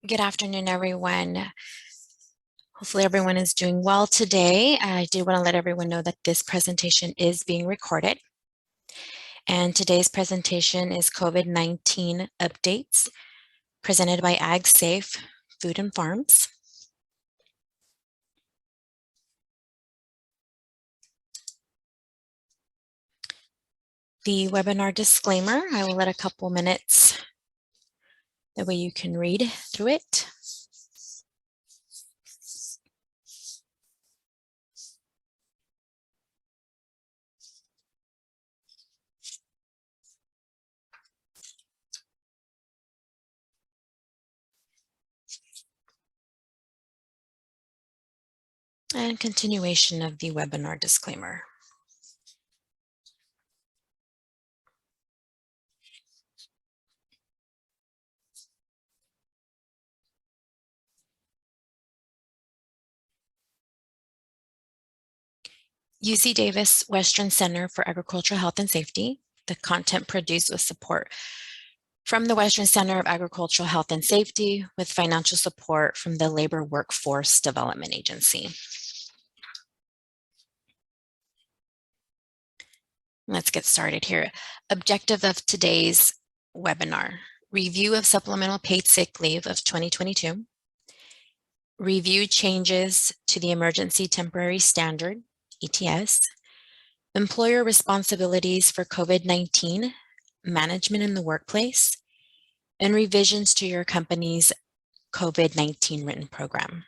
Good afternoon, everyone. Hopefully everyone is doing well today. I do want to let everyone know that this presentation is being recorded. And today's presentation is COVID-19 updates presented by AgSafe Food and Farms. The webinar disclaimer, I will let a couple minutes, that way you can read through it. And continuation of the webinar disclaimer. UC Davis Western Center for Agricultural Health and Safety. The content produced with support from the Western Center of Agricultural Health and Safety with financial support from the Labor Workforce Development Agency. Let's get started here. Objective of today's webinar: review of supplemental paid sick leave of 2022, review changes to the Emergency Temporary Standard, ETS, employer responsibilities for COVID-19, management in the workplace, and revisions to your company's COVID-19 written program.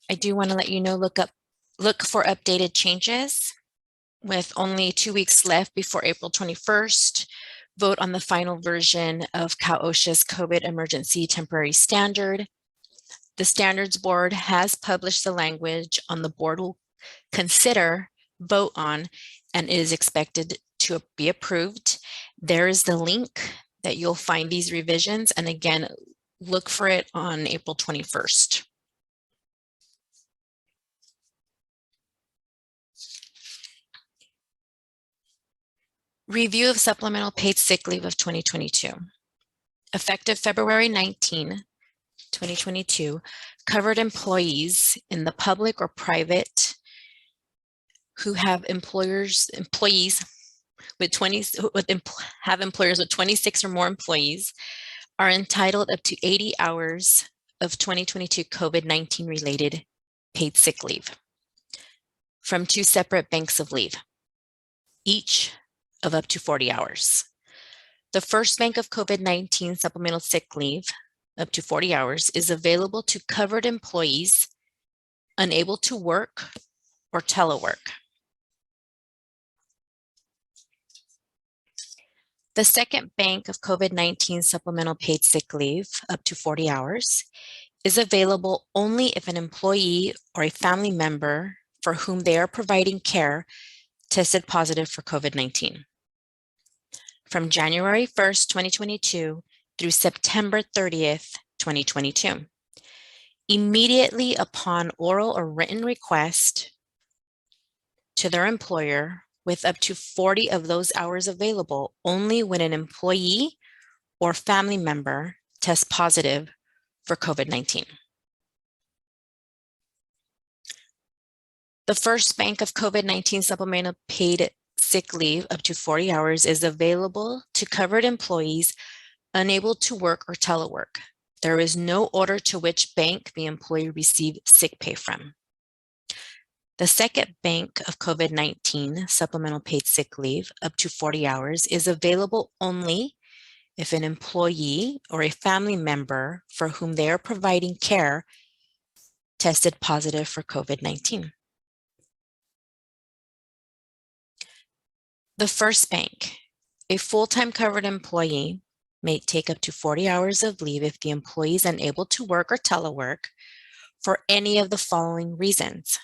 I do want to let you know, look for updated changes. With only 2 weeks left before April 21st, vote on the final version of Cal-OSHA's COVID Emergency Temporary Standard. The Standards Board has published the language on the board will consider, vote on, and it is expected to be approved. There is the link that you'll find these revisions, and again, look for it on April 21st. Review of supplemental paid sick leave of 2022. Effective February 19, 2022, covered employees in the public or private who have employers with 26 or more employees are entitled up to 80 hours of 2022 COVID-19 related paid sick leave from 2 separate banks of leave, each of up to 40 hours. The first bank of COVID-19 supplemental sick leave, up to 40 hours, is available to covered employees unable to work or telework. The second bank of COVID-19 supplemental paid sick leave, up to 40 hours, is available only if an employee or a family member for whom they are providing care tested positive for COVID-19. From January 1st, 2022 through September 30th, 2022. Immediately upon oral or written request to their employer, with up to 40 of those hours available only when an employee or family member tests positive for COVID-19. The first bank of COVID-19 supplemental paid sick leave up to 40 hours is available to covered employees unable to work or telework. There is no order to which bank the employee received sick pay from. The second bank of COVID-19 supplemental paid sick leave up to 40 hours is available only if an employee or a family member for whom they are providing care tested positive for COVID-19. The first bank, a full-time covered employee may take up to 40 hours of leave if the employee is unable to work or telework for any of the following reasons.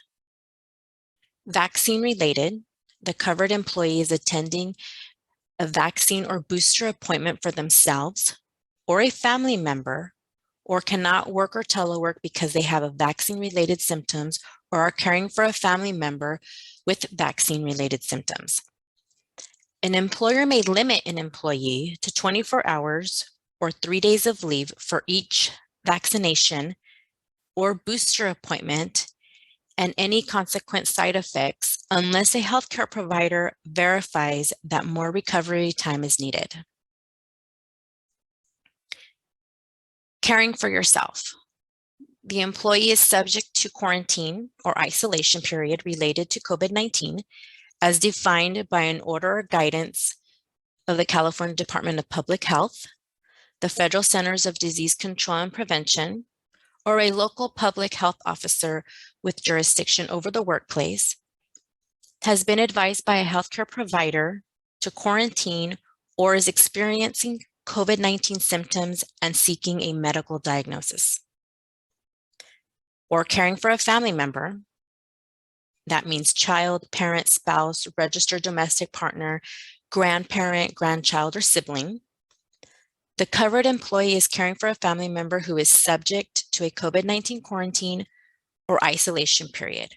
Vaccine related, the covered employee is attending a vaccine or booster appointment for themselves or a family member, or cannot work or telework because they have a vaccine-related symptoms or are caring for a family member with vaccine-related symptoms. An employer may limit an employee to 24 hours or 3 days of leave for each vaccination or booster appointment and any consequent side effects unless a healthcare provider verifies that more recovery time is needed. Caring for yourself. The employee is subject to quarantine or isolation period related to COVID-19 as defined by an order or guidance of the California Department of Public Health, the Federal Centers of Disease Control and Prevention, or a local public health officer with jurisdiction over the workplace, has been advised by a healthcare provider to quarantine or is experiencing COVID-19 symptoms and seeking a medical diagnosis. Or caring for a family member. That means child, parent, spouse, registered domestic partner, grandparent, grandchild, or sibling. The covered employee is caring for a family member who is subject to a COVID-19 quarantine or isolation period,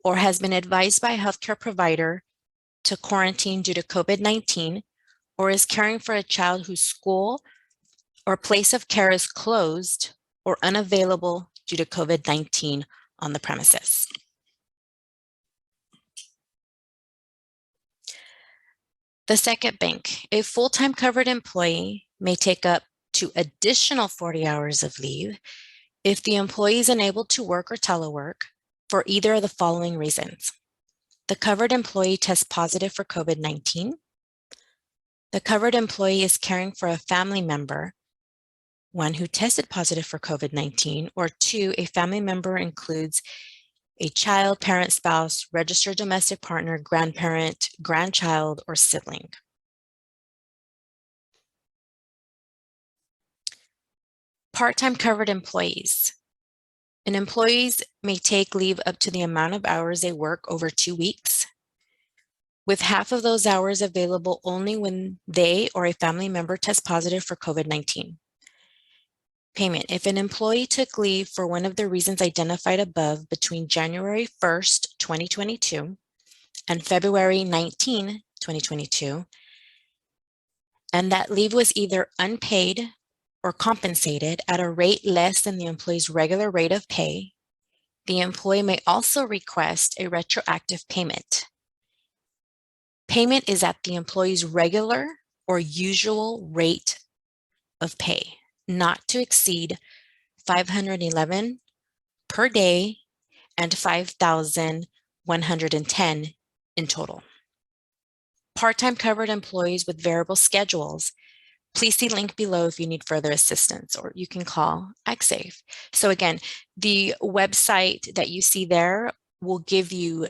or has been advised by a healthcare provider to quarantine due to COVID-19, or is caring for a child whose school or place of care is closed or unavailable due to COVID-19 on the premises. The second bank, a full-time covered employee may take up to additional 40 hours of leave if the employee is unable to work or telework for either of the following reasons. The covered employee tests positive for COVID-19. The covered employee is caring for a family member, one who tested positive for COVID-19, or two, a family member includes a child, parent, spouse, registered domestic partner, grandparent, grandchild, or sibling. Part-time covered employees. An employee may take leave up to the amount of hours they work over 2 weeks, with half of those hours available only when they or a family member tests positive for COVID-19. Payment. If an employee took leave for one of the reasons identified above between January 1st, 2022 and February 19, 2022, and that leave was either unpaid or compensated at a rate less than the employee's regular rate of pay, the employee may also request a retroactive payment. Payment is at the employee's regular or usual rate of pay, not to exceed $511 per day and $5,110 in total. Part-time covered employees with variable schedules, please see link below if you need further assistance, or you can call XSafe. So again, the website that you see there will give you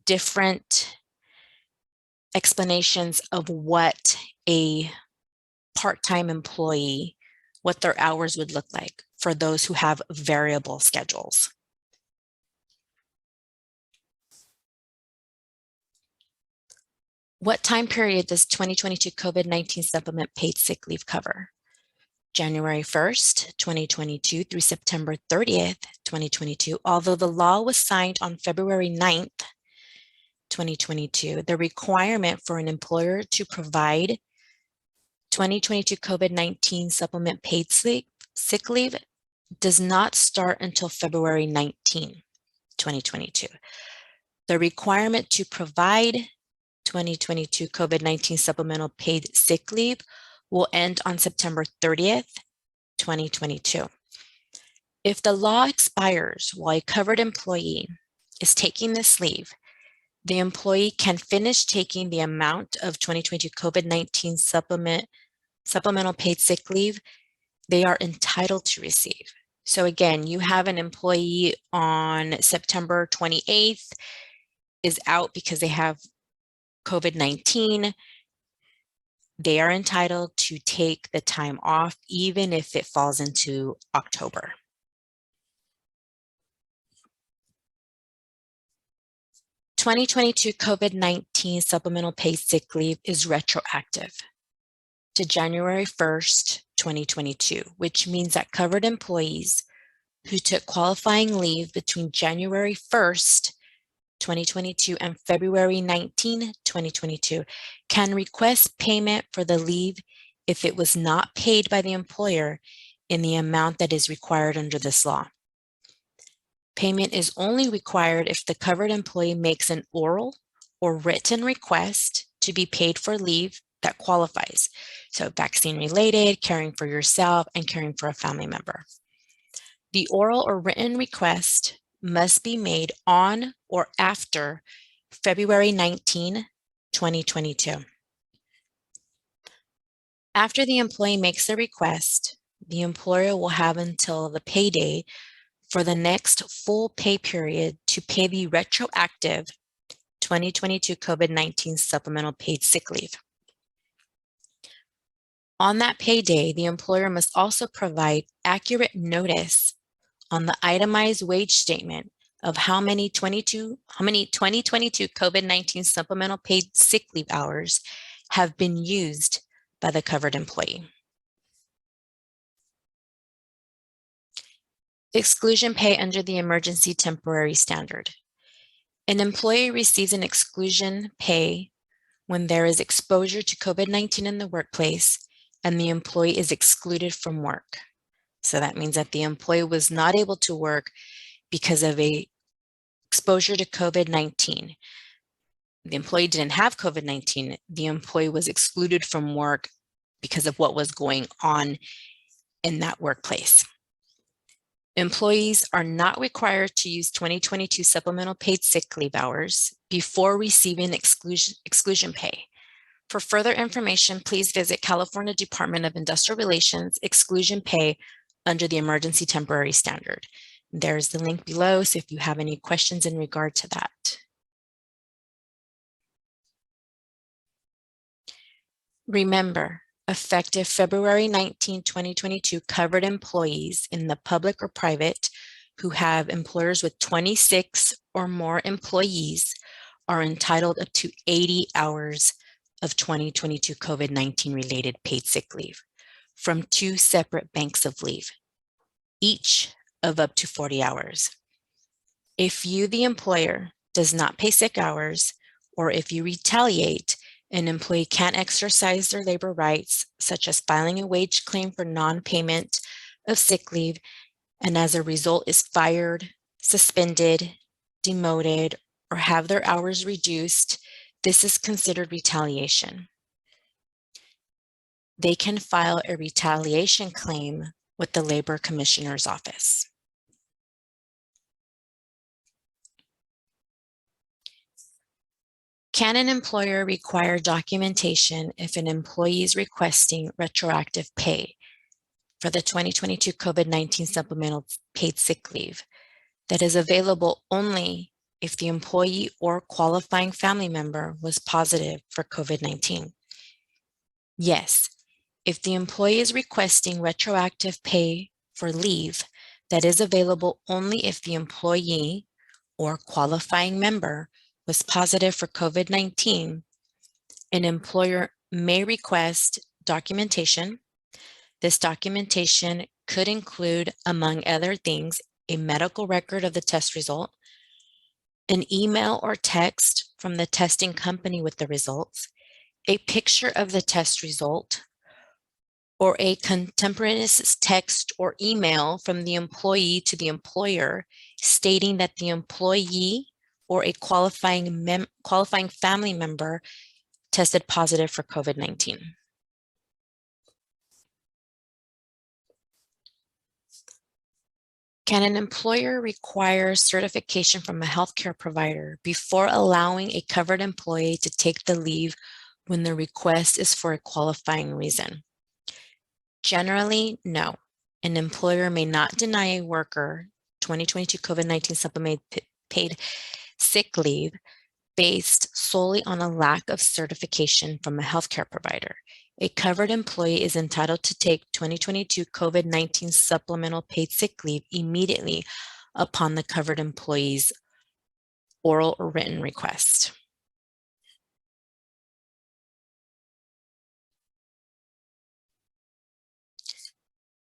different explanations of what a part-time employee, what their hours would look like for those who have variable schedules. What time period does 2022 COVID-19 supplement paid sick leave cover? January 1st, 2022 through September 30th, 2022. Although the law was signed on February 9th, 2022, the requirement for an employer to provide 2022 COVID-19 supplement paid sick leave does not start until February 19, 2022. The requirement to provide 2022 COVID-19 supplemental paid sick leave will end on September 30th, 2022. If the law expires while a covered employee is taking this leave, the employee can finish taking the amount of 2022 COVID-19 supplemental paid sick leave they are entitled to receive. So again, you have an employee on September 28th is out because they have COVID-19. They are entitled to take the time off, even if it falls into October. (2022) COVID-19 supplemental paid sick leave is retroactive to January 1st, 2022, which means that covered employees who took qualifying leave between January 1st 2022, and February 19, 2022, can request payment for the leave if it was not paid by the employer in the amount that is required under this law. Payment is only required if the covered employee makes an oral or written request to be paid for leave that qualifies. So vaccine-related, caring for yourself, and caring for a family member. The oral or written request must be made on or after February 19, 2022. After the employee makes the request, the employer will have until the payday for the next full pay period to pay the retroactive 2022 COVID-19 supplemental paid sick leave. On that payday, the employer must also provide accurate notice on the itemized wage statement of how many 2022 COVID-19 supplemental paid sick leave hours have been used by the covered employee. Exclusion pay under the emergency temporary standard. An employee receives an exclusion pay when there is exposure to COVID-19 in the workplace and the employee is excluded from work. So that means that the employee was not able to work because of a exposure to COVID-19. The employee didn't have COVID-19. The employee was excluded from work because of what was going on in that workplace. Employees are not required to use 2022 supplemental paid sick leave hours before receiving exclusion pay. For further information, please visit California Department of Industrial Relations exclusion pay under the emergency temporary standard. There's the link below, so if you have any questions in regard to that. Remember, effective February 19, 2022, covered employees in the public or private who have employers with 26 or more employees are entitled up to 80 hours of 2022 COVID-19 related paid sick leave from 2 separate banks of leave, each of up to 40 hours. If you, the employer, does not pay sick hours, or if you retaliate, an employee can't exercise their labor rights, such as filing a wage claim for non-payment of sick leave, and as a result is fired, suspended, demoted, or have their hours reduced, this is considered retaliation. They can file a retaliation claim with the Labor Commissioner's Office. Can an employer require documentation if an employee is requesting retroactive pay for the 2022 COVID-19 supplemental paid sick leave that is available only if the employee or qualifying family member was positive for COVID-19? Yes, if the employee is requesting retroactive pay for leave that is available only if the employee or qualifying member was positive for COVID-19, an employer may request documentation. This documentation could include, among other things, a medical record of the test result, an email or text from the testing company with the results, a picture of the test result, or a contemporaneous text or email from the employee to the employer stating that the employee or a qualifying family member tested positive for COVID-19. Can an employer require certification from a healthcare provider before allowing a covered employee to take the leave when the request is for a qualifying reason? Generally, no. An employer may not deny a worker 2022 COVID-19 supplemental paid sick leave based solely on a lack of certification from a healthcare provider. A covered employee is entitled to take 2022 COVID-19 supplemental paid sick leave immediately upon the covered employee's oral or written request.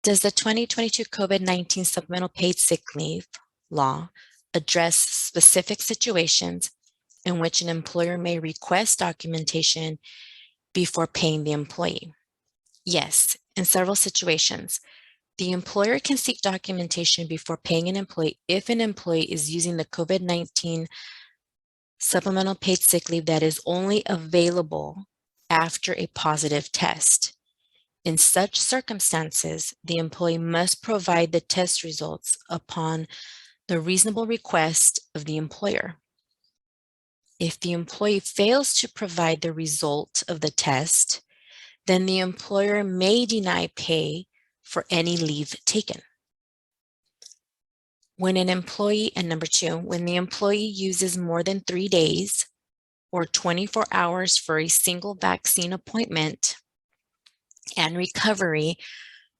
Does the 2022 COVID-19 supplemental paid sick leave law address specific situations in which an employer may request documentation before paying the employee. Yes, in several situations, the employer can seek documentation before paying an employee if an employee is using the COVID-19 supplemental paid sick leave that is only available after a positive test. In such circumstances, the employee must provide the test results upon the reasonable request of the employer. If the employee fails to provide the result of the test, then the employer may deny pay for any leave taken. When an employee, and number two, when the employee uses more than 3 days or 24 hours for a single vaccine appointment and recovery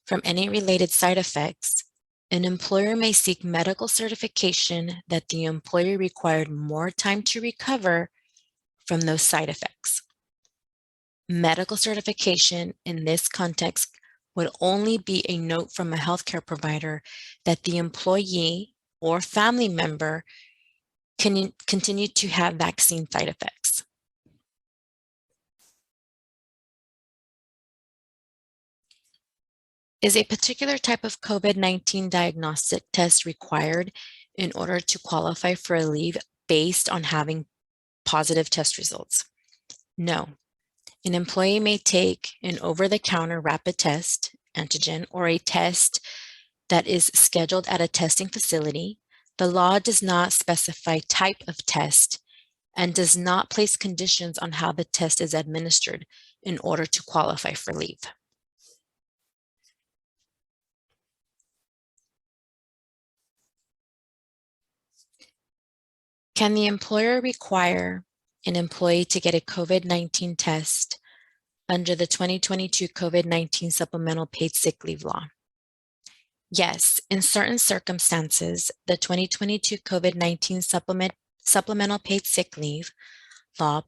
from any related side effects, an employer may seek medical certification that the employee required more time to recover from those side effects. Medical certification in this context would only be a note from a healthcare provider that the employee or family member can continue to have vaccine side effects. Is a particular type of COVID-19 diagnostic test required in order to qualify for a leave based on having positive test results? No. An employee may take an over-the-counter rapid test, antigen, or a test that is scheduled at a testing facility. The law does not specify type of test and does not place conditions on how the test is administered in order to qualify for leave. Can the employer require an employee to get a COVID-19 test under the 2022 COVID-19 Supplemental Paid Sick Leave Law? Yes, in certain circumstances, the 2022 COVID-19 Supplemental Paid Sick Leave Law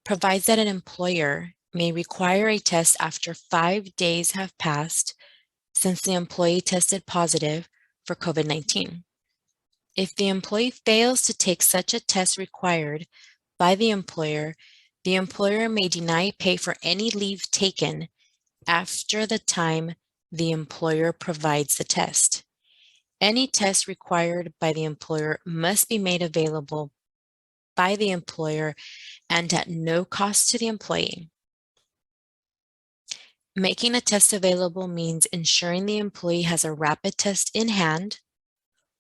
provides that an employer may require a test after 5 days have passed since the employee tested positive for COVID-19. If the employee fails to take such a test required by the employer may deny pay for any leave taken after the time the employer provides the test. Any test required by the employer must be made available by the employer and at no cost to the employee. Making a test available means ensuring the employee has a rapid test in hand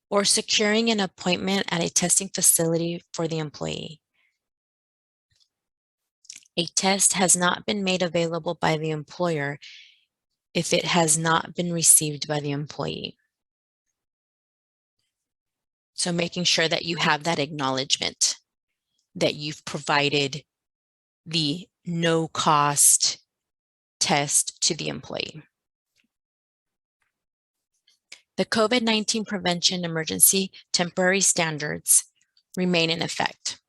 or securing an appointment at a testing facility for the employee. A test has not been made available by the employer if it has not been received by the employee. So making sure that you have that acknowledgement that you've provided the no-cost test to the employee. The COVID-19 Prevention Emergency Temporary Standards remain in effect.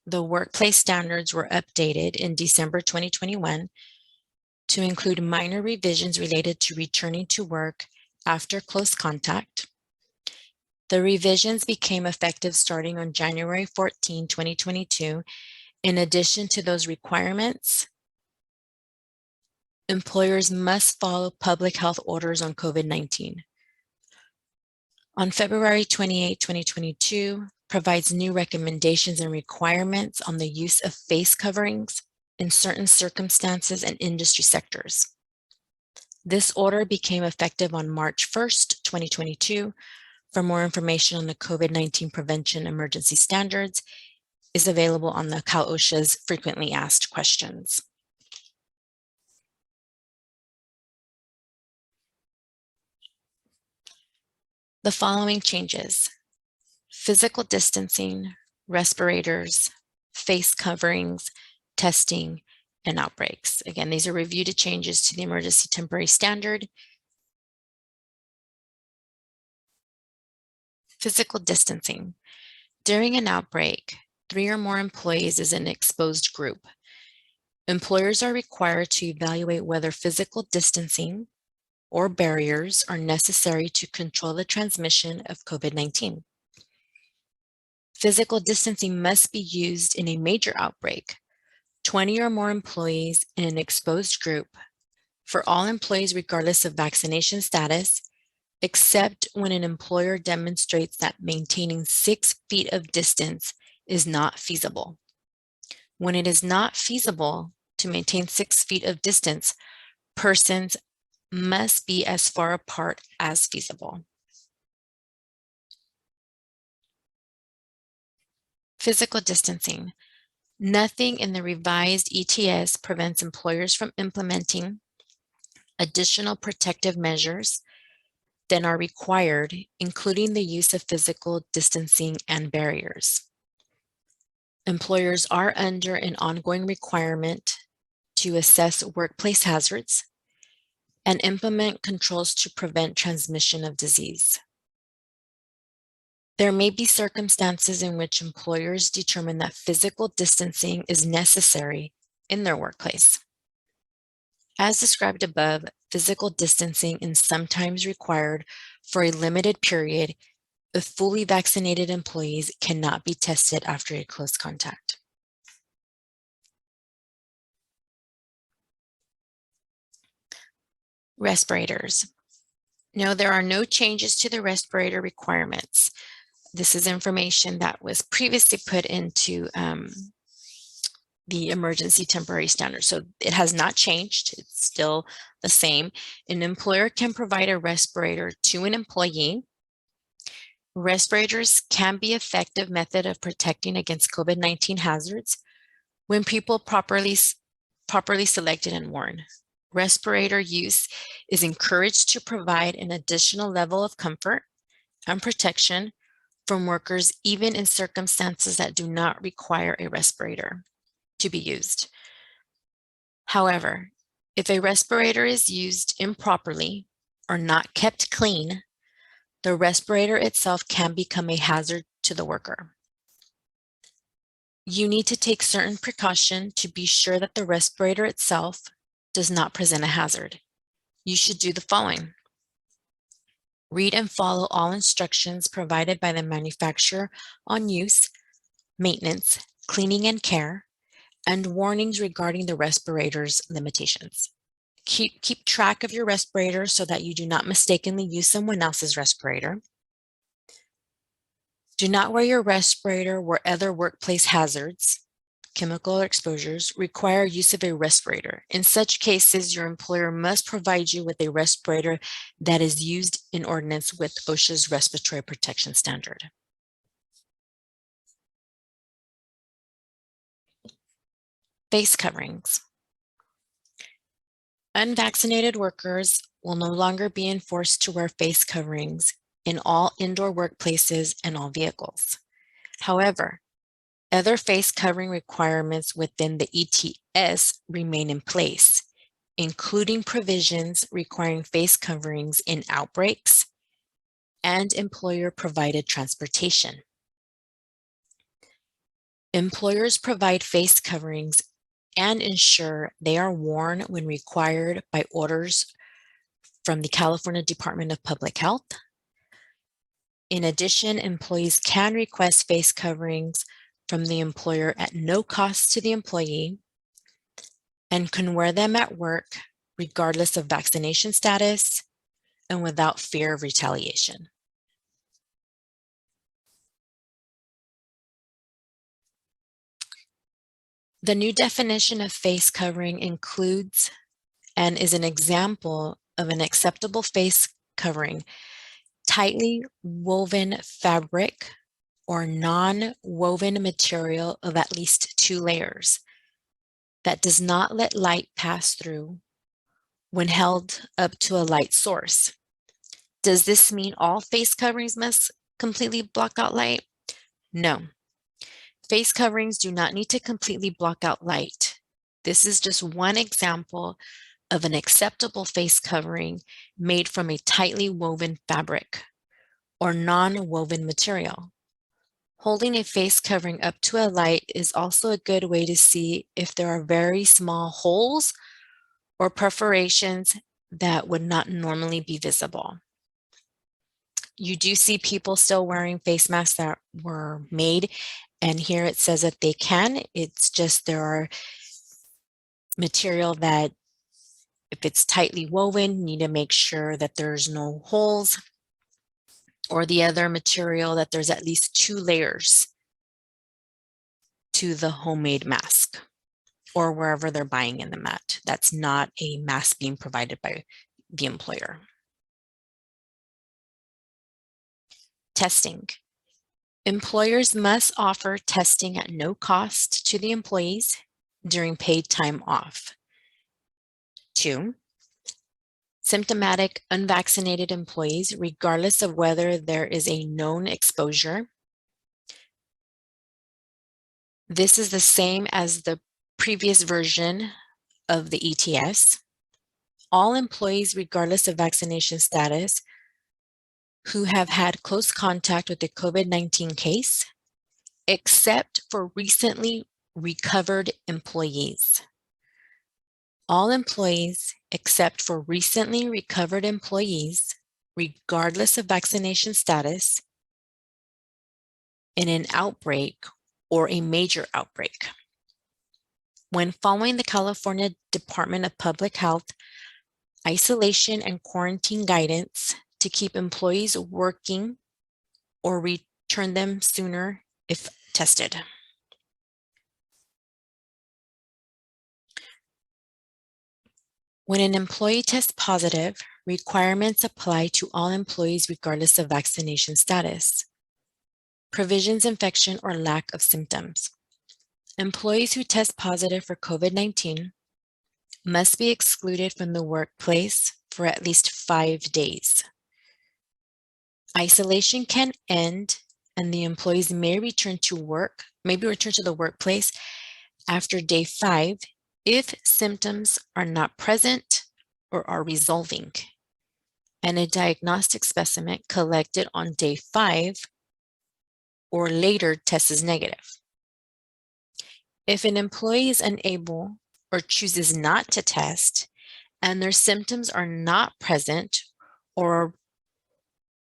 The workplace standards were updated in December 2021 to include minor revisions related to returning to work after close contact. The revisions became effective starting on January 14, 2022. In addition to those requirements, employers must follow public health orders on COVID-19. On February 28, 2022, provides new recommendations and requirements on the use of face coverings in certain circumstances and industry sectors. This order became effective on March 1st, 2022. For more information on the COVID-19 Prevention Emergency Standards is available on the Cal OSHA's frequently asked questions. The following changes: physical distancing, respirators, face coverings, testing, and outbreaks. Again, these are reviewed changes to the emergency temporary standard. Physical distancing. During an outbreak, 3 or more employees is an exposed group. Employers are required to evaluate whether physical distancing or barriers are necessary to control the transmission of COVID-19. Physical distancing must be used in a major outbreak, 20 or more employees in an exposed group, for all employees regardless of vaccination status, except when an employer demonstrates that maintaining 6 feet of distance is not feasible. When it is not feasible to maintain 6 feet of distance, persons must be as far apart as feasible. Physical distancing. Nothing in the revised ETS prevents employers from implementing additional protective measures than are required, including the use of physical distancing and barriers. Employers are under an ongoing requirement to assess workplace hazards and implement controls to prevent transmission of disease. There may be circumstances in which employers determine that physical distancing is necessary in their workplace. As described above, physical distancing is sometimes required for a limited period if fully vaccinated employees cannot be tested after a close contact. Respirators. No, there are no changes to the respirator requirements. This is information that was previously put into the emergency temporary standard. So it has not changed. It's still the same. An employer can provide a respirator to an employee. Respirators can be an effective method of protecting against COVID-19 hazards when people properly selected and worn. Respirator use is encouraged to provide an additional level of comfort and protection from workers, even in circumstances that do not require a respirator to be used. However, if a respirator is used improperly or not kept clean, the respirator itself can become a hazard to the worker. You need to take certain precaution to be sure that the respirator itself does not present a hazard. You should do the following. Read and follow all instructions provided by the manufacturer on use, maintenance, cleaning and care, and warnings regarding the respirator's limitations. Keep track of your respirator so that you do not mistakenly use someone else's respirator. Do not wear your respirator where other workplace hazards, chemical exposures, require use of a respirator. In such cases, your employer must provide you with a respirator that is used in accordance with OSHA's respiratory protection standard. Face coverings. Unvaccinated workers will no longer be enforced to wear face coverings in all indoor workplaces and all vehicles. However, other face covering requirements within the ETS remain in place, including provisions requiring face coverings in outbreaks and employer-provided transportation. Employers provide face coverings and ensure they are worn when required by orders from the California Department of Public Health. In addition, employees can request face coverings from the employer at no cost to the employee and can wear them at work regardless of vaccination status and without fear of retaliation. The new definition of face covering includes and is an example of an acceptable face covering: tightly woven fabric or non-woven material of at least 2 layers that does not let light pass through when held up to a light source. Does this mean all face coverings must completely block out light? No. Face coverings do not need to completely block out light. This is just one example of an acceptable face covering made from a tightly woven fabric or non-woven material. Holding a face covering up to a light is also a good way to see if there are very small holes or perforations that would not normally be visible. You do see people still wearing face masks that were made, and here it says that they can. It's just there are material that if it's tightly woven, you need to make sure that there's no holes, or the other material that there's at least 2 layers to the homemade mask or wherever they're buying in the mat. That's not a mask being provided by the employer. Testing. Employers must offer testing at no cost to the employees during paid time off. 2, symptomatic unvaccinated employees, regardless of whether there is a known exposure. This is the same as the previous version of the ETS. All employees, regardless of vaccination status, who have had close contact with a COVID-19 case, except for recently recovered employees. All employees, except for recently recovered employees, regardless of vaccination status, in an outbreak or a major outbreak. When following the California Department of Public Health isolation and quarantine guidance to keep employees working or return them sooner if tested. When an employee tests positive, requirements apply to all employees regardless of vaccination status, provisions, infection, or lack of symptoms. Employees who test positive for COVID-19 must be excluded from the workplace for at least 5 days. Isolation can end and the employees may return to the workplace after day 5 if symptoms are not present or are resolving, and a diagnostic specimen collected on day 5 or later test is negative. If an employee is unable or chooses not to test and their symptoms are not present or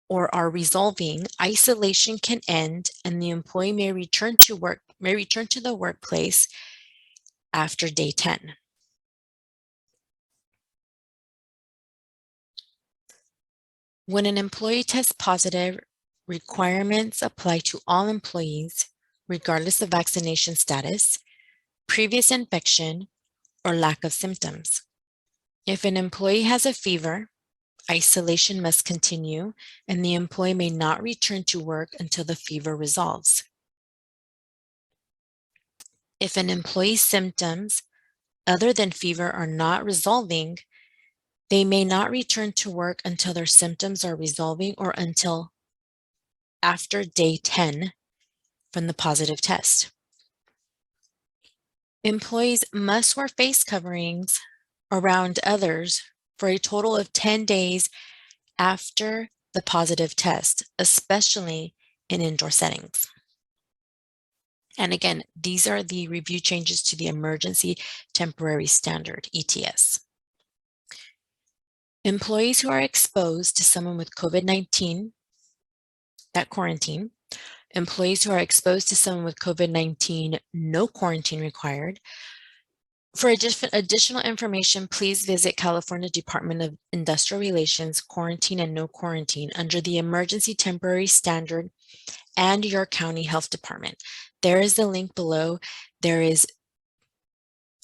are resolving, isolation can end and the employee may return to the workplace after day 10. When an employee tests positive, requirements apply to all employees, regardless of vaccination status, previous infection, or lack of symptoms. If an employee has a fever, isolation must continue, and the employee may not return to work until the fever resolves. If an employee's symptoms other than fever are not resolving, they may not return to work until their symptoms are resolving or until after day 10 from the positive test. Employees must wear face coverings around others for a total of 10 days after the positive test, especially in indoor settings. And again, these are the review changes to the Emergency Temporary Standard, ETS. Employees who are exposed to someone with COVID-19 that quarantine, employees who are exposed to someone with COVID-19, no quarantine required. For additional information, please visit California Department of Industrial Relations, Quarantine and No Quarantine under the Emergency Temporary Standard and your county health department. There is the link below. There is,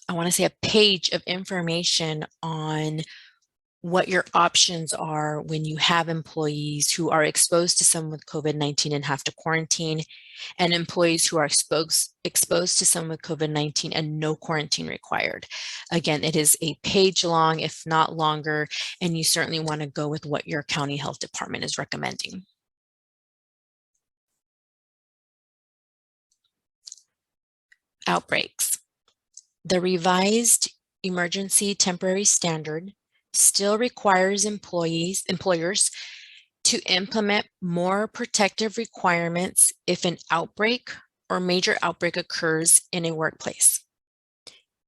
I want to say, a page of information on what your options are when you have employees who are exposed to someone with COVID-19 and have to quarantine, and employees who are exposed to someone with COVID-19 and no quarantine required. Again, it is a page long, if not longer, and you certainly want to go with what your county health department is recommending. Outbreaks. The revised Emergency Temporary Standard still requires employers to implement more protective requirements if an outbreak or major outbreak occurs in a workplace.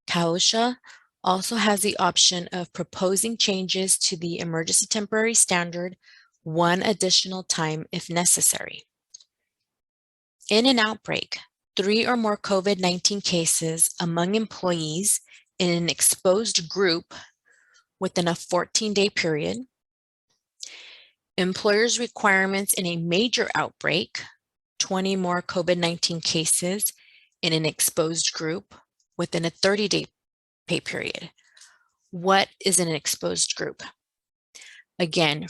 CAOSHA also has the option of proposing changes to the Emergency Temporary Standard one additional time if necessary. In an outbreak, 3 or more COVID-19 cases among employees in an exposed group within a 14-day period, employers' requirements in a major outbreak, 20 more COVID-19 cases in an exposed group within a 30-day pay period. What is an exposed group? Again,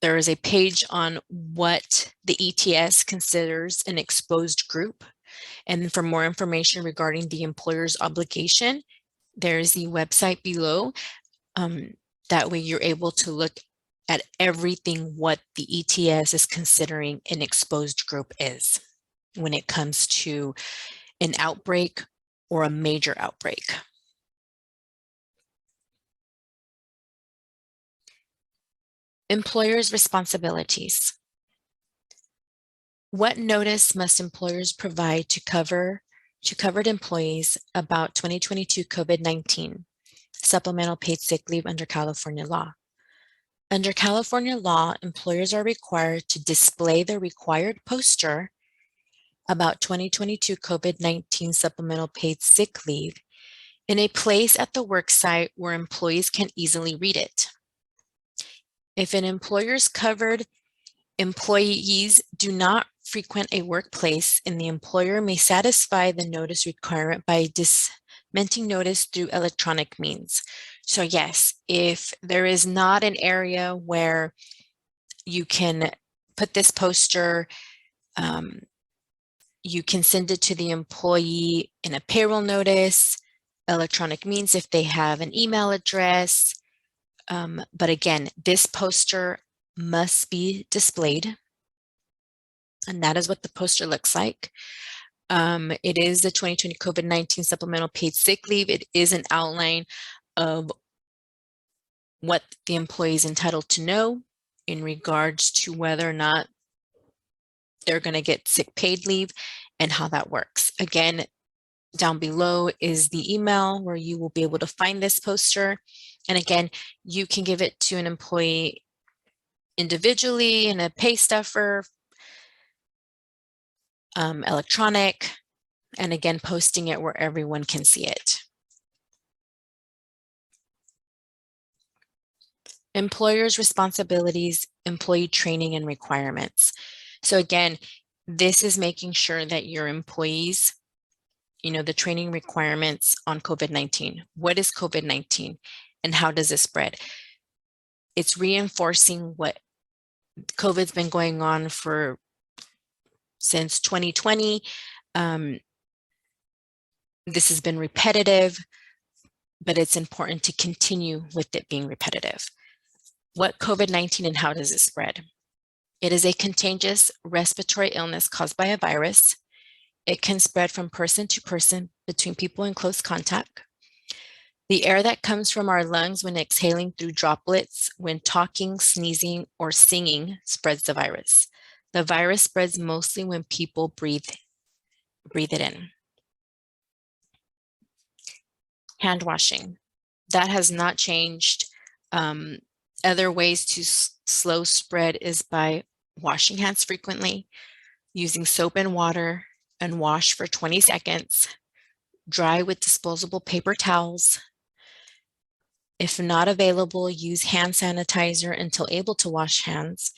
there is a page on what the ETS considers an exposed group. And for more information regarding the employer's obligation, there's the website below. That way you're able to look at everything what the ETS is considering an exposed group is when it comes to an outbreak or a major outbreak. Employers' responsibilities. What notice must employers provide to covered employees about 2022 COVID-19 supplemental paid sick leave under California law? Under California law, employers are required to display the required poster about 2022 COVID-19 supplemental paid sick leave in a place at the worksite where employees can easily read it. If an employer's covered employees do not frequent a workplace, and the employer may satisfy the notice requirement by disseminating notice through electronic means. So yes, if there is not an area where you can put this poster, you can send it to the employee in a payroll notice, electronic means if they have an email address. But again, this poster must be displayed, and that is what the poster looks like. It is the 2020 COVID-19 supplemental paid sick leave. It is an outline of what the employee is entitled to know in regards to whether or not they're going to get sick paid leave and how that works. Again, down below is the email where you will be able to find this poster. And again, you can give it to an employee individually in a pay stuffer, electronic, and again, posting it where everyone can see it. Employers' responsibilities, employee training and requirements. So again, this is making sure that your employees, the training requirements on COVID-19. What is COVID-19 and how does it spread? It's reinforcing what COVID's been going on since 2020. This has been repetitive, but it's important to continue with it being repetitive. What COVID-19 and how does it spread? It is a contagious respiratory illness caused by a virus. It can spread from person to person between people in close contact. The air that comes from our lungs when exhaling through droplets, when talking, sneezing, or singing spreads the virus. The virus spreads mostly when people breathe it in. Hand washing. That has not changed. Other ways to slow spread is by washing hands frequently, using soap and water, and wash for 20 seconds. Dry with disposable paper towels. If not available, use hand sanitizer until able to wash hands,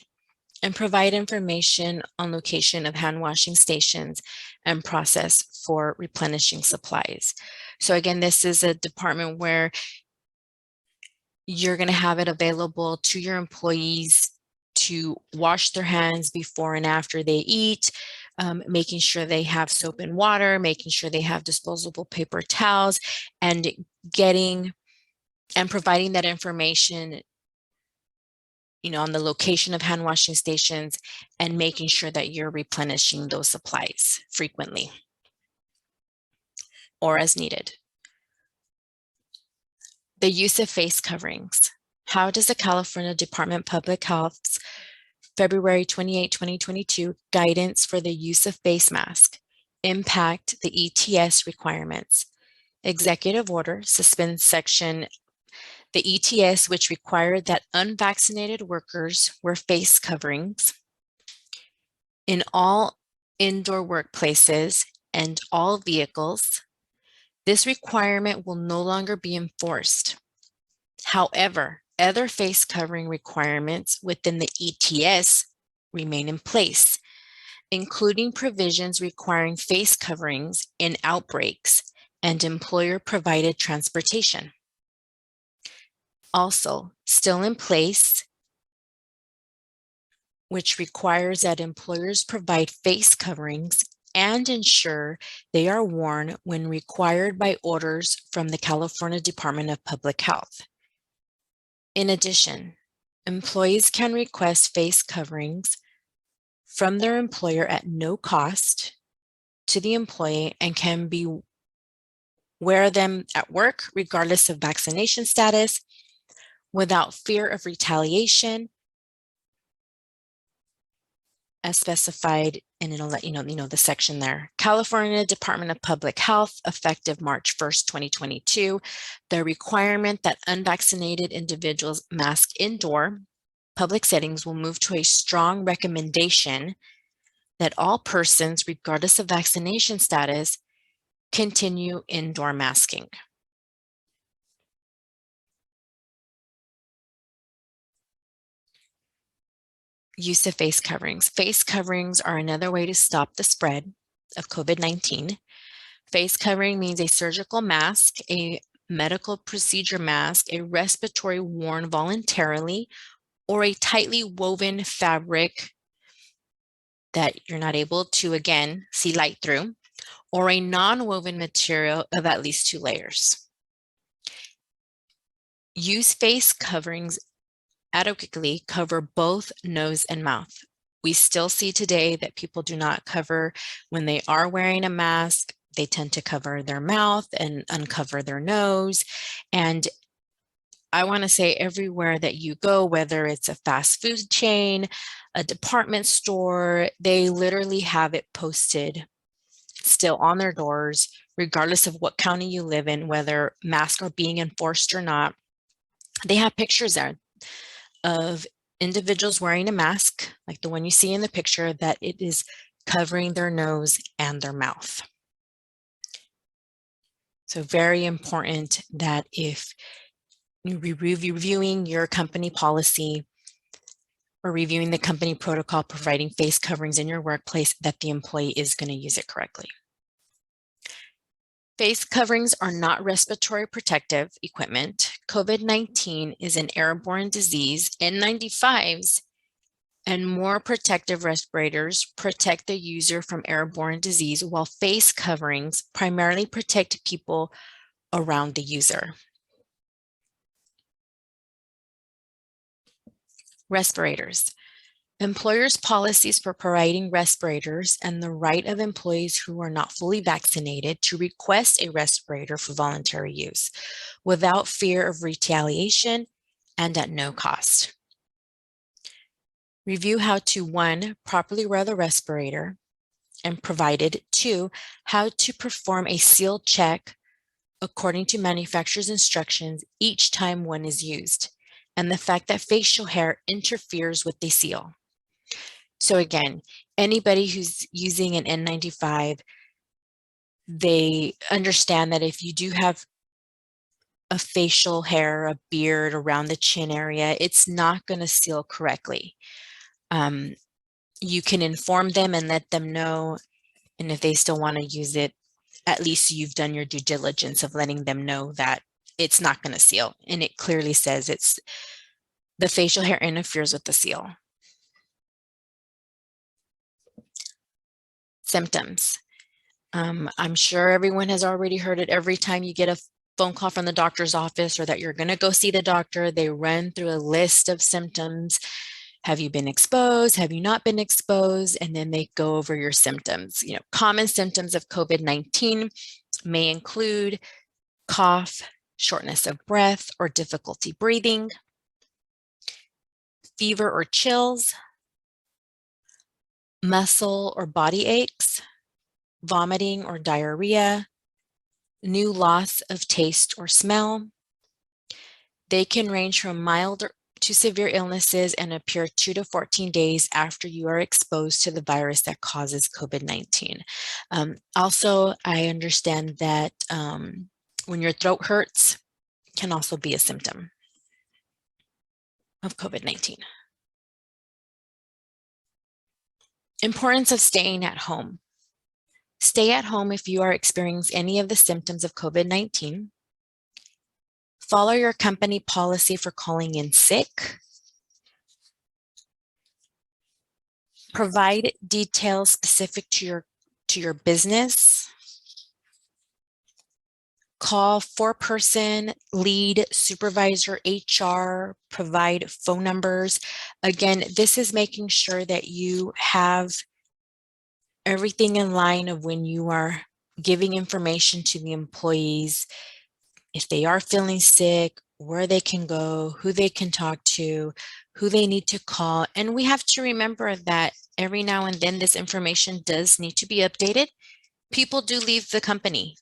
and provide information on location of hand washing stations and process for replenishing supplies. So again, this is a department where you're going to have it available to your employees to wash their hands before and after they eat, making sure they have soap and water, making sure they have disposable paper towels, and providing that information, on the location of hand washing stations, and making sure that you're replenishing those supplies frequently or as needed. The use of face coverings. How does the California Department of Public Health's February 28, 2022 guidance for the use of face mask impact the ETS requirements? Executive Order suspends Section The ETS, which required that unvaccinated workers wear face coverings in all indoor workplaces and all vehicles, this requirement will no longer be enforced. However, other face covering requirements within the ETS remain in place, including provisions requiring face coverings in outbreaks and employer-provided transportation. Also, still in place, which requires that employers provide face coverings and ensure they are worn when required by orders from the California Department of Public Health. In addition, employees can request face coverings from their employer at no cost to the employee and can wear them at work regardless of vaccination status without fear of retaliation, as specified, and it'll let you know the section there. California Department of Public Health, effective March 1st, 2022, the requirement that unvaccinated individuals mask indoor public settings will move to a strong recommendation that all persons, regardless of vaccination status, continue indoor masking. Use of face coverings. Face coverings are another way to stop the spread of COVID-19. Face covering means a surgical mask, a medical procedure mask, a respiratory worn voluntarily, or a tightly woven fabric that you're not able to, again, see light through, or a non-woven material of at least 2 layers. Use face coverings adequately, cover both nose and mouth. We still see today that people do not cover when they are wearing a mask. They tend to cover their mouth and uncover their nose. And I want to say everywhere that you go, whether it's a fast food chain, a department store, they literally have it posted still on their doors, regardless of what county you live in, whether masks are being enforced or not. They have pictures there of individuals wearing a mask, like the one you see in the picture, that it is covering their nose and their mouth. So very important that if you're reviewing your company policy or reviewing the company protocol providing face coverings in your workplace, that the employee is going to use it correctly. Face coverings are not respiratory protective equipment. COVID-19 is an airborne disease. N95s and more protective respirators protect the user from airborne disease, while face coverings primarily protect people around the user. Respirators. Employers' policies for providing respirators and the right of employees who are not fully vaccinated to request a respirator for voluntary use without fear of retaliation and at no cost. Review how to 1, properly wear the respirator, and provided 2, how to perform a seal check according to manufacturer's instructions each time one is used, and the fact that facial hair interferes with the seal. So again, anybody who's using an N95, they understand that if you do have a facial hair, a beard around the chin area, it's not going to seal correctly. You can inform them and let them know, and if they still want to use it, at least you've done your due diligence of letting them know that it's not going to seal. And it clearly says it's the facial hair interferes with the seal. Symptoms. I'm sure everyone has already heard it. Every time you get a phone call from the doctor's office or that you're going to go see the doctor, they run through a list of symptoms. Have you been exposed? Have you not been exposed? And then they go over your symptoms. Common symptoms of COVID-19 may include cough, shortness of breath, or difficulty breathing, fever or chills, muscle or body aches, vomiting or diarrhea, new loss of taste or smell, They can range from mild to severe illnesses and appear 2 to 14 days after you are exposed to the virus that causes COVID-19. Also, I understand that when your throat hurts can also be a symptom of COVID-19. Importance of staying at home. Stay at home if you are experiencing any of the symptoms of COVID-19. Follow your company policy for calling in sick. Provide details specific to your business. Call four-person lead, supervisor, HR, provide phone numbers. Again, this is making sure that you have everything in line of when you are giving information to the employees, if they are feeling sick, where they can go, who they can talk to, who they need to call. And we have to remember that every now and then this information does need to be updated. People do leave the company.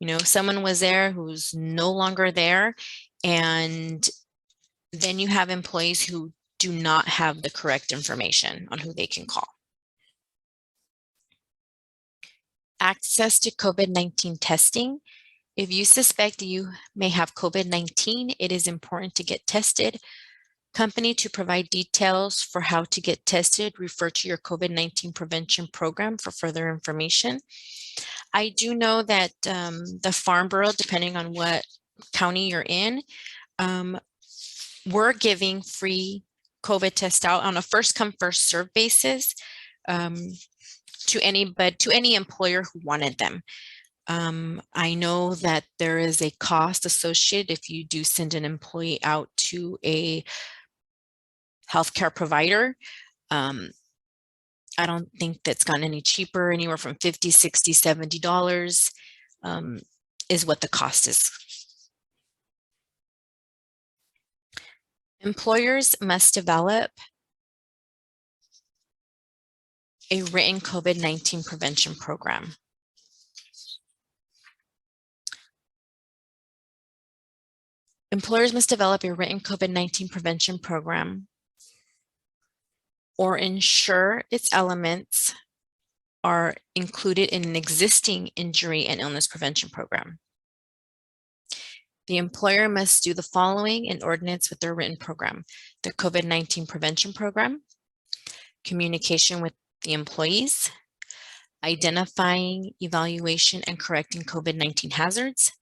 You know, someone was there who's no longer there, and then you have employees who do not have the correct information on who they can call. Access to COVID-19 testing. If you suspect you may have COVID-19, it is important to get tested. Company to provide details for how to get tested, refer to your COVID-19 prevention program for further information. I do know that the Farm Bureau, depending on what county you're in, we're giving free COVID test out on a first come, first serve basis to any employer who wanted them. I know that there is a cost associated if you do send an employee out to a healthcare provider. I don't think that's gotten any cheaper, anywhere from $50, $60, $70 is what the cost is. Employers must develop a written COVID-19 prevention program. Employers must develop a written COVID-19 prevention program or ensure its elements are included in an existing injury and illness prevention program. The employer must do the following in ordinance with their written program: the COVID-19 prevention program, communication with the employees, identifying, evaluation, and correcting COVID-19 hazards,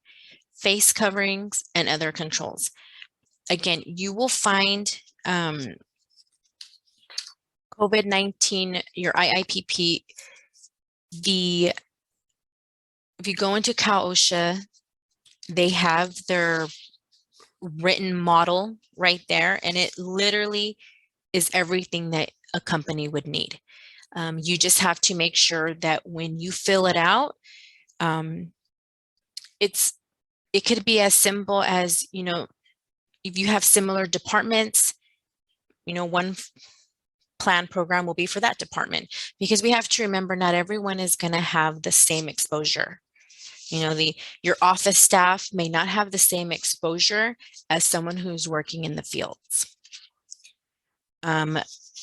face coverings, and other controls. Again, you will find COVID-19, your IIPP, if you go into Cal OSHA, they have their written model right there, and it literally is everything that a company would need. You just have to make sure that when you fill it out, it could be as simple as, you know, if you have similar departments, you know, one plan program will be for that department, because we have to remember not everyone is going to have the same exposure. You know, your office staff may not have the same exposure as someone who's working in the fields.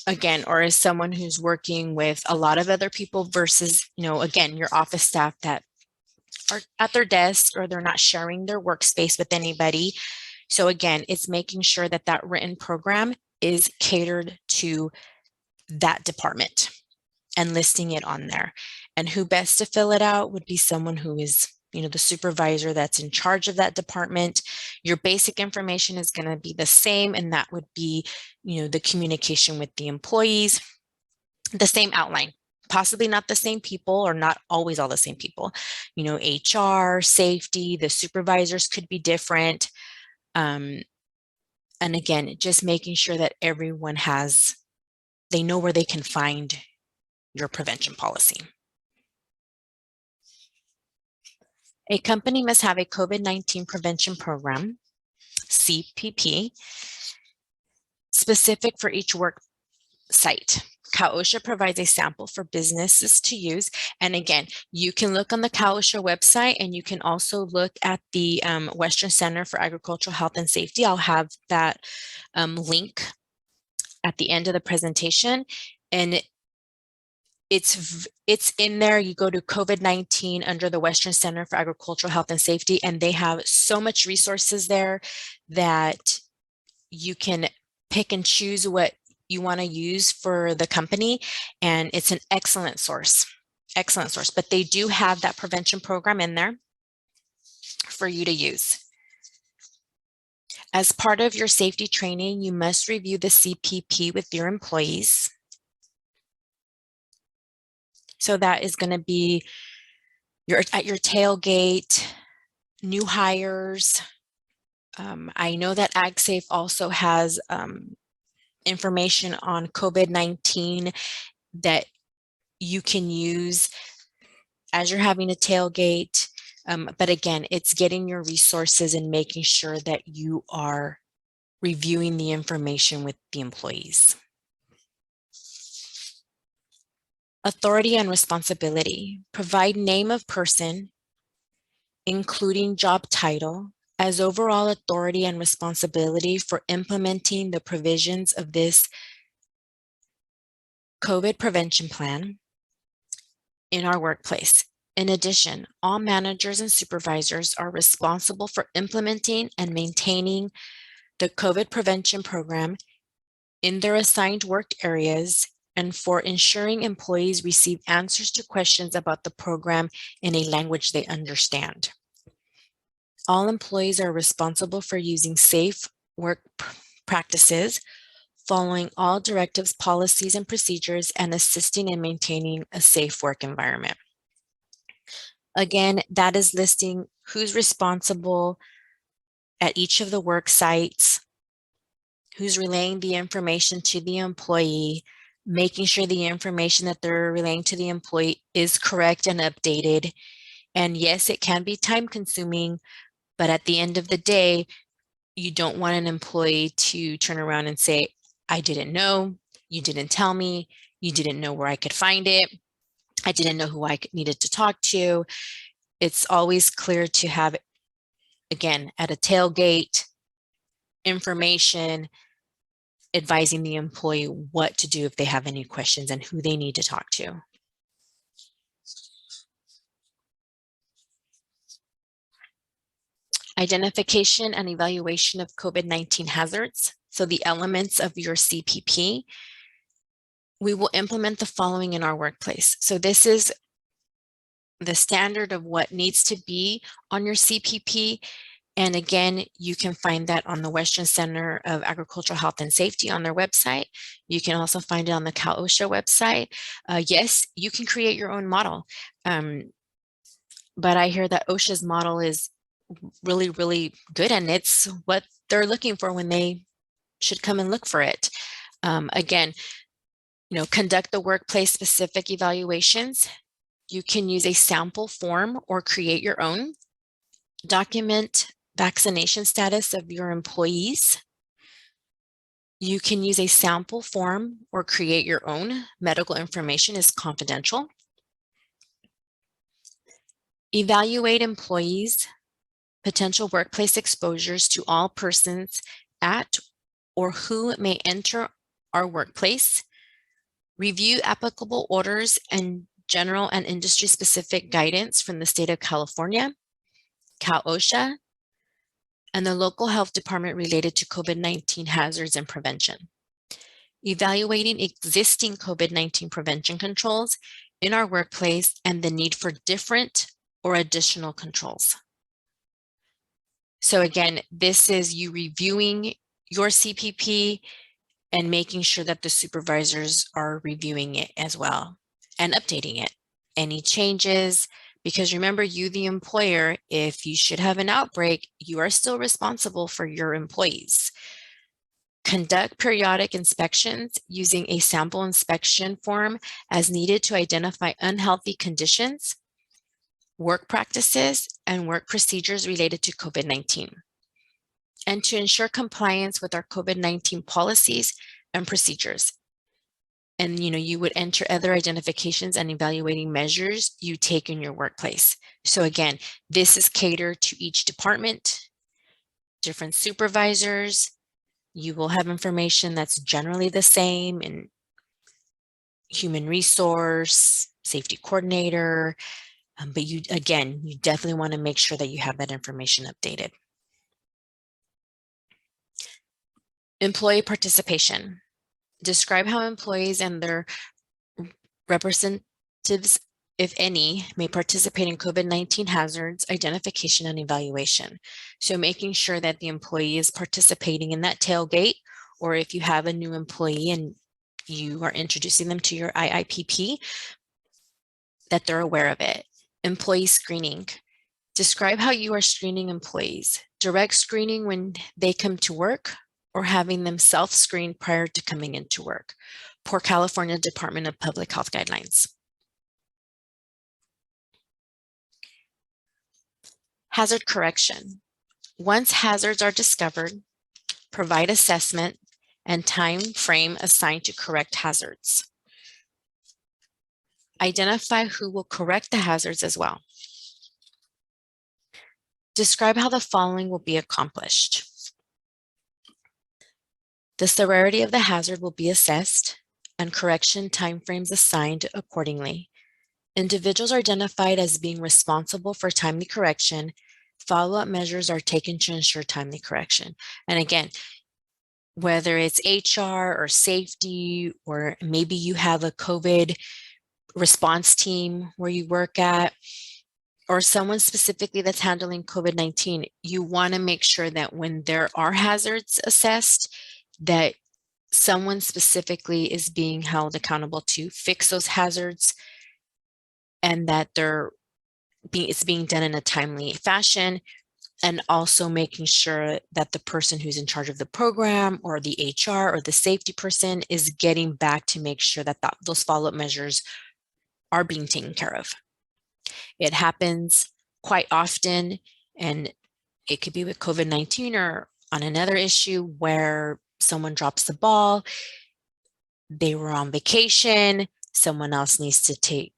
Again, or as someone who's working with a lot of other people versus, you know, again, your office staff that are at their desk or they're not sharing their workspace with anybody. So again, it's making sure that that written program is catered to that department and listing it on there. And who best to fill it out would be someone who is, you know, the supervisor that's in charge of that department. Your basic information is going to be the same, and that would be, you know, the communication with the employees, the same outline, possibly not the same people or not always all the same people. You know, HR, safety, the supervisors could be different. And again, just making sure that everyone they know where they can find your prevention policy. A company must have a COVID-19 prevention program, CPP, specific for each work site. CalOSHA provides a sample for businesses to use. And again, you can look on the CalOSHA website, and you can also look at the Western Center for Agricultural Health and Safety. I'll have that link at the end of the presentation. And it's in there. You go to COVID-19 under the Western Center for Agricultural Health and Safety, and they have so much resources there that you can pick and choose what you want to use for the company. And it's an excellent source, but they do have that prevention program in there for you to use. As part of your safety training, you must review the CPP with your employees. So that is going to be at your tailgate, new hires. I know that AgSafe also has information on COVID-19 that you can use as you're having a tailgate. But again, it's getting your resources and making sure that you are reviewing the information with the employees. Authority and responsibility. Provide name of person, including job title, as overall authority and responsibility for implementing the provisions of this COVID prevention plan in our workplace. In addition, all managers and supervisors are responsible for implementing and maintaining the COVID prevention program in their assigned work areas and for ensuring employees receive answers to questions about the program in a language they understand. All employees are responsible for using safe work practices, following all directives, policies, and procedures, and assisting in maintaining a safe work environment. Again, that is listing who's responsible at each of the work sites, who's relaying the information to the employee, making sure the information that they're relaying to the employee is correct and updated. And yes, it can be time consuming, but at the end of the day, you don't want an employee to turn around and say, I didn't know, you didn't tell me, you didn't know where I could find it, I didn't know who I needed to talk to. It's always clear to have, again, at a tailgate, information advising the employee what to do if they have any questions and who they need to talk to. Identification and evaluation of COVID-19 hazards. So the elements of your CPP, we will implement the following in our workplace. So this is the standard of what needs to be on your CPP. And again, you can find that on the Western Center of Agricultural Health and Safety on their website. You can also find it on the CalOSHA website. Yes, you can create your own model. But I hear that OSHA's model is really, really good, and it's what they're looking for when they should come and look for it. Again, conduct the workplace specific evaluations. You can use a sample form or create your own. Document vaccination status of your employees. You can use a sample form or create your own. Medical information is confidential. Evaluate employees' potential workplace exposures to all persons at or who may enter our workplace. Review applicable orders and general and industry-specific guidance from the state of California, CalOSHA, and the local health department related to COVID-19 hazards and prevention. Evaluating existing COVID-19 prevention controls in our workplace and the need for different or additional controls. So again, this is you reviewing your CPP and making sure that the supervisors are reviewing it as well and updating it. Any changes, because remember, you, the employer, if you should have an outbreak, you are still responsible for your employees. Conduct periodic inspections using a sample inspection form as needed to identify unhealthy conditions, work practices, and work procedures related to COVID-19, and to ensure compliance with our COVID-19 policies and procedures. And you would enter other identifications and evaluating measures you take in your workplace. So again, this is catered to each department, different supervisors. You will have information that's generally the same in human resource, safety coordinator, but you definitely want to make sure that you have that information updated. Employee participation. Describe how employees and their representatives, if any, may participate in COVID-19 hazards, identification, and evaluation. So making sure that the employee is participating in that tailgate, or if you have a new employee and you are introducing them to your IIPP, that they're aware of it. Employee screening. Describe how you are screening employees. Direct screening when they come to work, or having them self-screen prior to coming into work, per California Department of Public Health guidelines. Hazard correction. Once hazards are discovered, provide assessment and time frame assigned to correct hazards. Identify who will correct the hazards as well. Describe how the following will be accomplished. The severity of the hazard will be assessed and correction timeframes assigned accordingly. Individuals are identified as being responsible for timely correction. Follow-up measures are taken to ensure timely correction. And again, whether it's HR or safety, or maybe you have a COVID response team where you work at, or someone specifically that's handling COVID-19, you want to make sure that when there are hazards assessed, that someone specifically is being held accountable to fix those hazards, and that it's being done in a timely fashion, and also making sure that the person who's in charge of the program or the HR or the safety person is getting back to make sure that those follow-up measures are being taken care of. It happens quite often, and it could be with COVID-19 or on another issue where someone drops the ball, they were on vacation, someone else needs to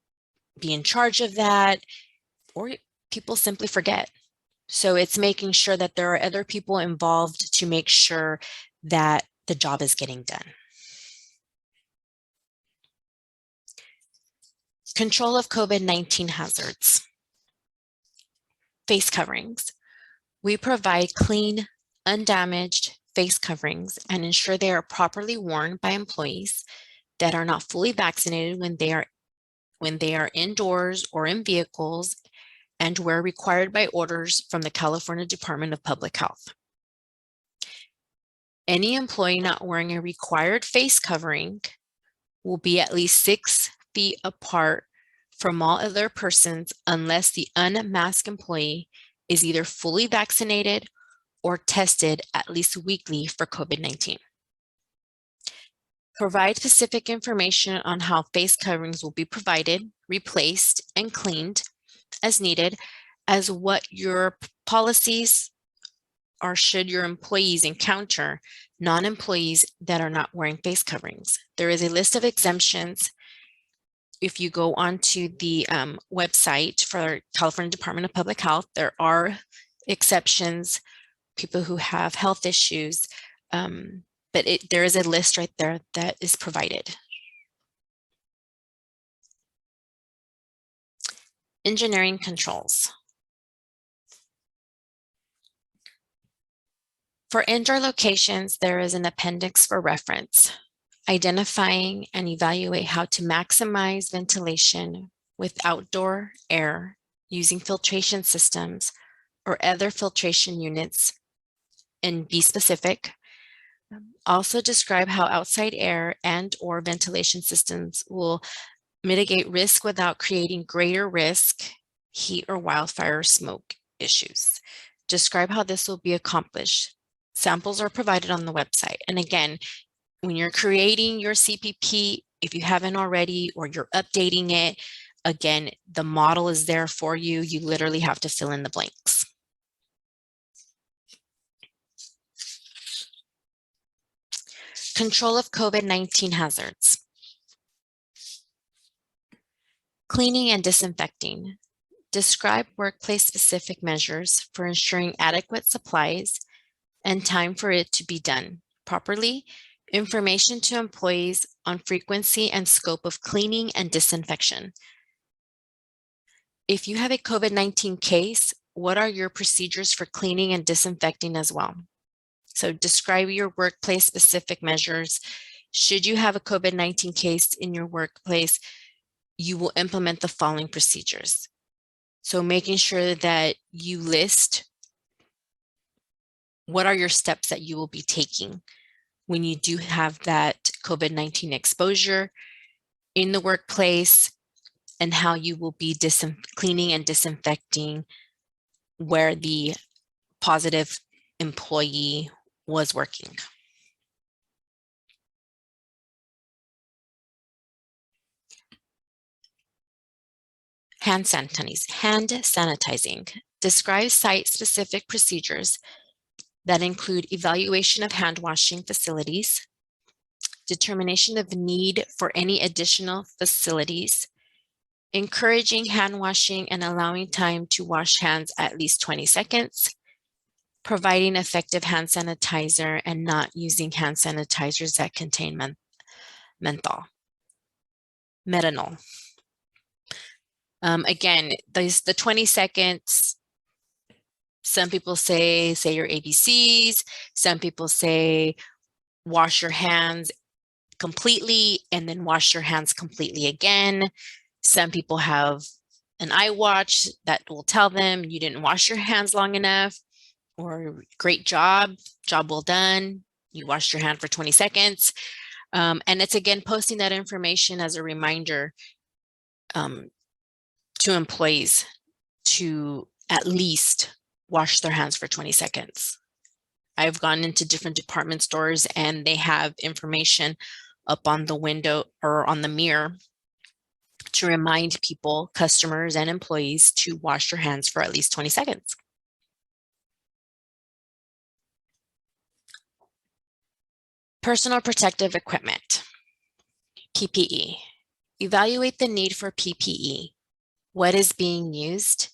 be in charge of that, or people simply forget. So it's making sure that there are other people involved to make sure that the job is getting done. Control of COVID-19 hazards. Face coverings. We provide clean, undamaged face coverings and ensure they are properly worn by employees that are not fully vaccinated when they are indoors or in vehicles, and where required by orders from the California Department of Public Health. Any employee not wearing a required face covering will be at least 6 feet apart from all other persons unless the unmasked employee is either fully vaccinated or tested at least weekly for COVID-19. Provide specific information on how face coverings will be provided, replaced, and cleaned as needed, as what your policies are should your employees encounter non-employees that are not wearing face coverings. There is a list of exemptions. If you go onto the website for California Department of Public Health, there are exceptions, people who have health issues, but there is a list right there that is provided. Engineering controls. For indoor locations, there is an appendix for reference, identifying and evaluate how to maximize ventilation with outdoor air using filtration systems or other filtration units, and be specific. Also describe how outside air and/or ventilation systems will mitigate risk without creating greater risk, heat or wildfire smoke issues. Describe how this will be accomplished. Samples are provided on the website. And again, when you're creating your CPP, if you haven't already, or you're updating it, again, the model is there for you. You literally have to fill in the blanks. Control of COVID-19 hazards. Cleaning and disinfecting. Describe workplace-specific measures for ensuring adequate supplies and time for it to be done properly. Information to employees on frequency and scope of cleaning and disinfection. If you have a COVID-19 case, what are your procedures for cleaning and disinfecting as well? So describe your workplace-specific measures. Should you have a COVID-19 case in your workplace, you will implement the following procedures. So making sure that you list what are your steps that you will be taking when you do have that COVID-19 exposure in the workplace, and how you will be cleaning and disinfecting where the positive employee was working. Hand sanitizing. Describe site-specific procedures that include evaluation of hand washing facilities, determination of need for any additional facilities, encouraging hand washing and allowing time to wash hands at least 20 seconds, providing effective hand sanitizer and not using hand sanitizers that contain metanol. Again, the 20 seconds, some people say your ABCs, some people say wash your hands completely and then wash your hands completely again. Some people have an iWatch that will tell them you didn't wash your hands long enough, or great job well done, you washed your hand for 20 seconds. And it's again posting that information as a reminder to employees to at least wash their hands for 20 seconds. I've gone into different department stores and they have information up on the window or on the mirror to remind people, customers and employees, to wash your hands for at least 20 seconds. Personal protective equipment, PPE. Evaluate the need for PPE, what is being used,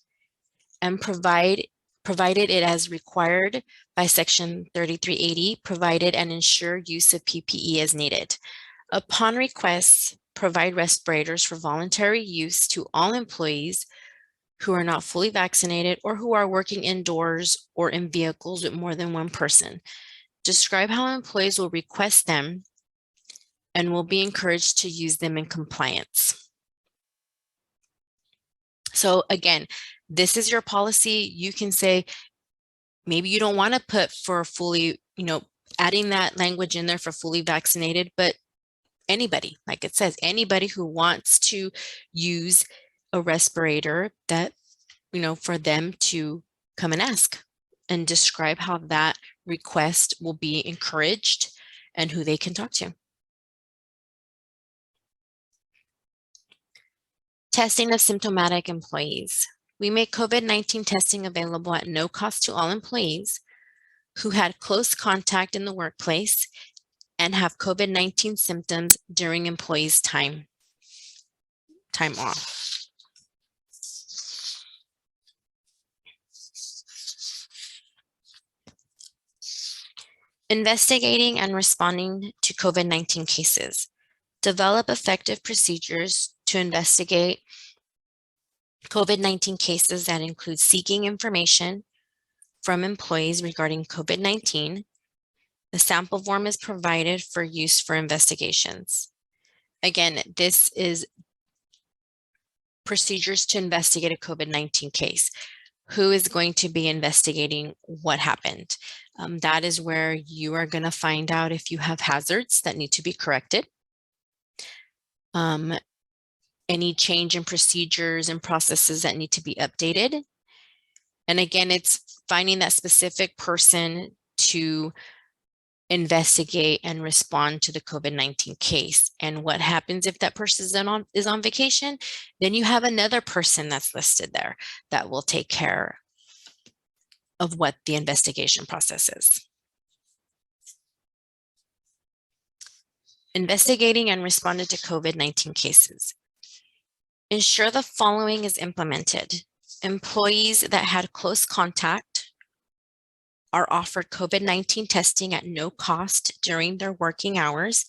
and provided it as required by Section 3380, provided and ensure use of PPE as needed. Upon request, provide respirators for voluntary use to all employees who are not fully vaccinated or who are working indoors or in vehicles with more than one person. Describe how employees will request them and will be encouraged to use them in compliance. So again, this is your policy. You can say, maybe you don't want to put for fully, adding that language in there for fully vaccinated, but anybody, like it says, anybody who wants to use a respirator, that, for them to come and ask and describe how that request will be encouraged and who they can talk to. Testing of symptomatic employees. We make COVID-19 testing available at no cost to all employees who had close contact in the workplace and have COVID-19 symptoms during employees' time off. Investigating and responding to COVID-19 cases. Develop effective procedures to investigate COVID-19 cases that include seeking information from employees regarding COVID-19. The sample form is provided for use for investigations. Again, this is procedures to investigate a COVID-19 case. Who is going to be investigating what happened? That is where you are going to find out if you have hazards that need to be corrected. Any change in procedures and processes that need to be updated. And again, it's finding that specific person to investigate and respond to the COVID-19 case. And what happens if that person is on vacation? Then you have another person that's listed there that will take care of what the investigation process is. Investigating and responding to COVID-19 cases. Ensure the following is implemented. Employees that had close contact are offered COVID-19 testing at no cost during their working hours,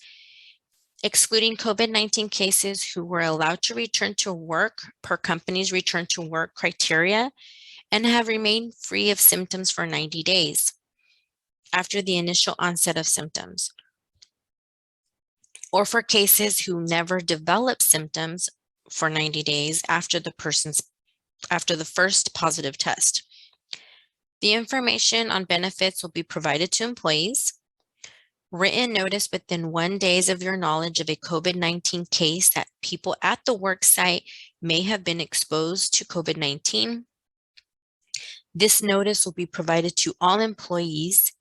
excluding COVID-19 cases who were allowed to return to work per company's return to work criteria and have remained free of symptoms for 90 days after the initial onset of symptoms, or for cases who never developed symptoms for 90 days after the first positive test. The information on benefits will be provided to employees. Written notice within 1 day of your knowledge of a COVID-19 case that people at the work site may have been exposed to COVID-19. This notice will be provided to all employees,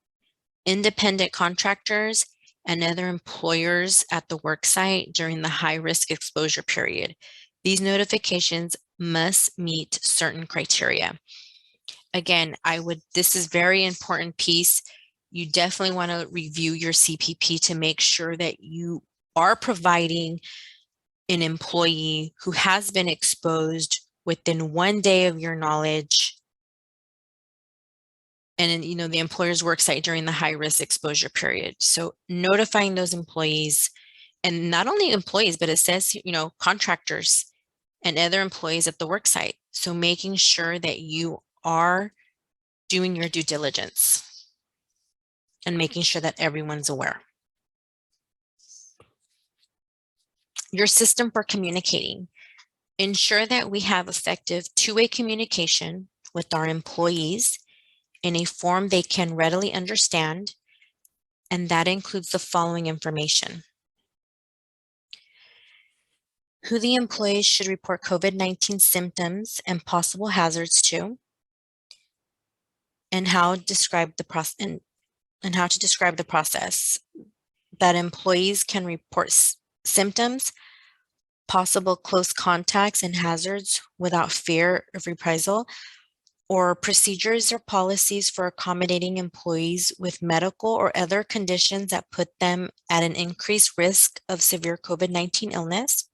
independent contractors, and other employers at the work site during the high-risk exposure period. These notifications must meet certain criteria. Again, this is very important piece. You definitely want to review your CPP to make sure that you are providing an employee who has been exposed within 1 day of your knowledge and the employer's work site during the high risk exposure period. So notifying those employees, and not only employees, but it says, contractors and other employees at the work site. So making sure that you are doing your due diligence and making sure that everyone's aware. Your system for communicating. Ensure that we have effective two-way communication with our employees in a form they can readily understand, and that includes the following information: who the employees should report COVID-19 symptoms and possible hazards to, and how to describe the process that employees can report symptoms, possible close contacts, and hazards without fear of reprisal, or procedures or policies for accommodating employees with medical or other conditions that put them at an increased risk of severe COVID-19 illness,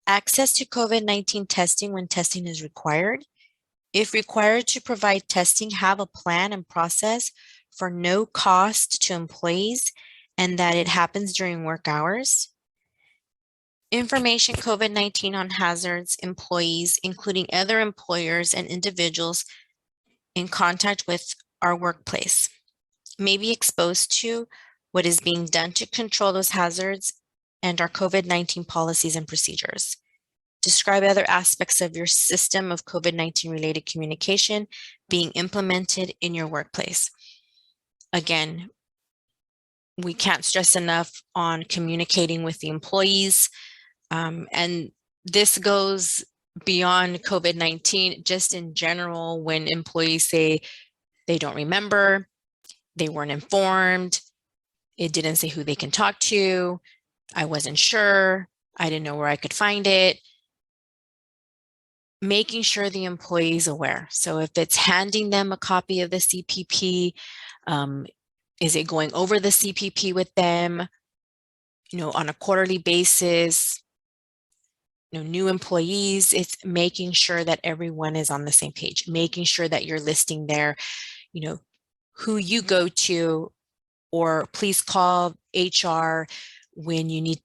access to COVID-19 testing when testing is required. If required to provide testing, have a plan and process for no cost to employees and that it happens during work hours. Information COVID-19 on hazards employees, including other employers and individuals in contact with our workplace, may be exposed to, what is being done to control those hazards, and our COVID-19 policies and procedures. Describe other aspects of your system of COVID-19 related communication being implemented in your workplace. Again, we can't stress enough on communicating with the employees. And this goes beyond COVID-19, just in general, when employees say they don't remember, they weren't informed, it didn't say who they can talk to, I wasn't sure, I didn't know where I could find it. Making sure the employee is aware. So if it's handing them a copy of the CPP, is it going over the CPP with them, on a quarterly basis? New employees, it's making sure that everyone is on the same page, making sure that you're listing there, who you go to, or please call HR when you need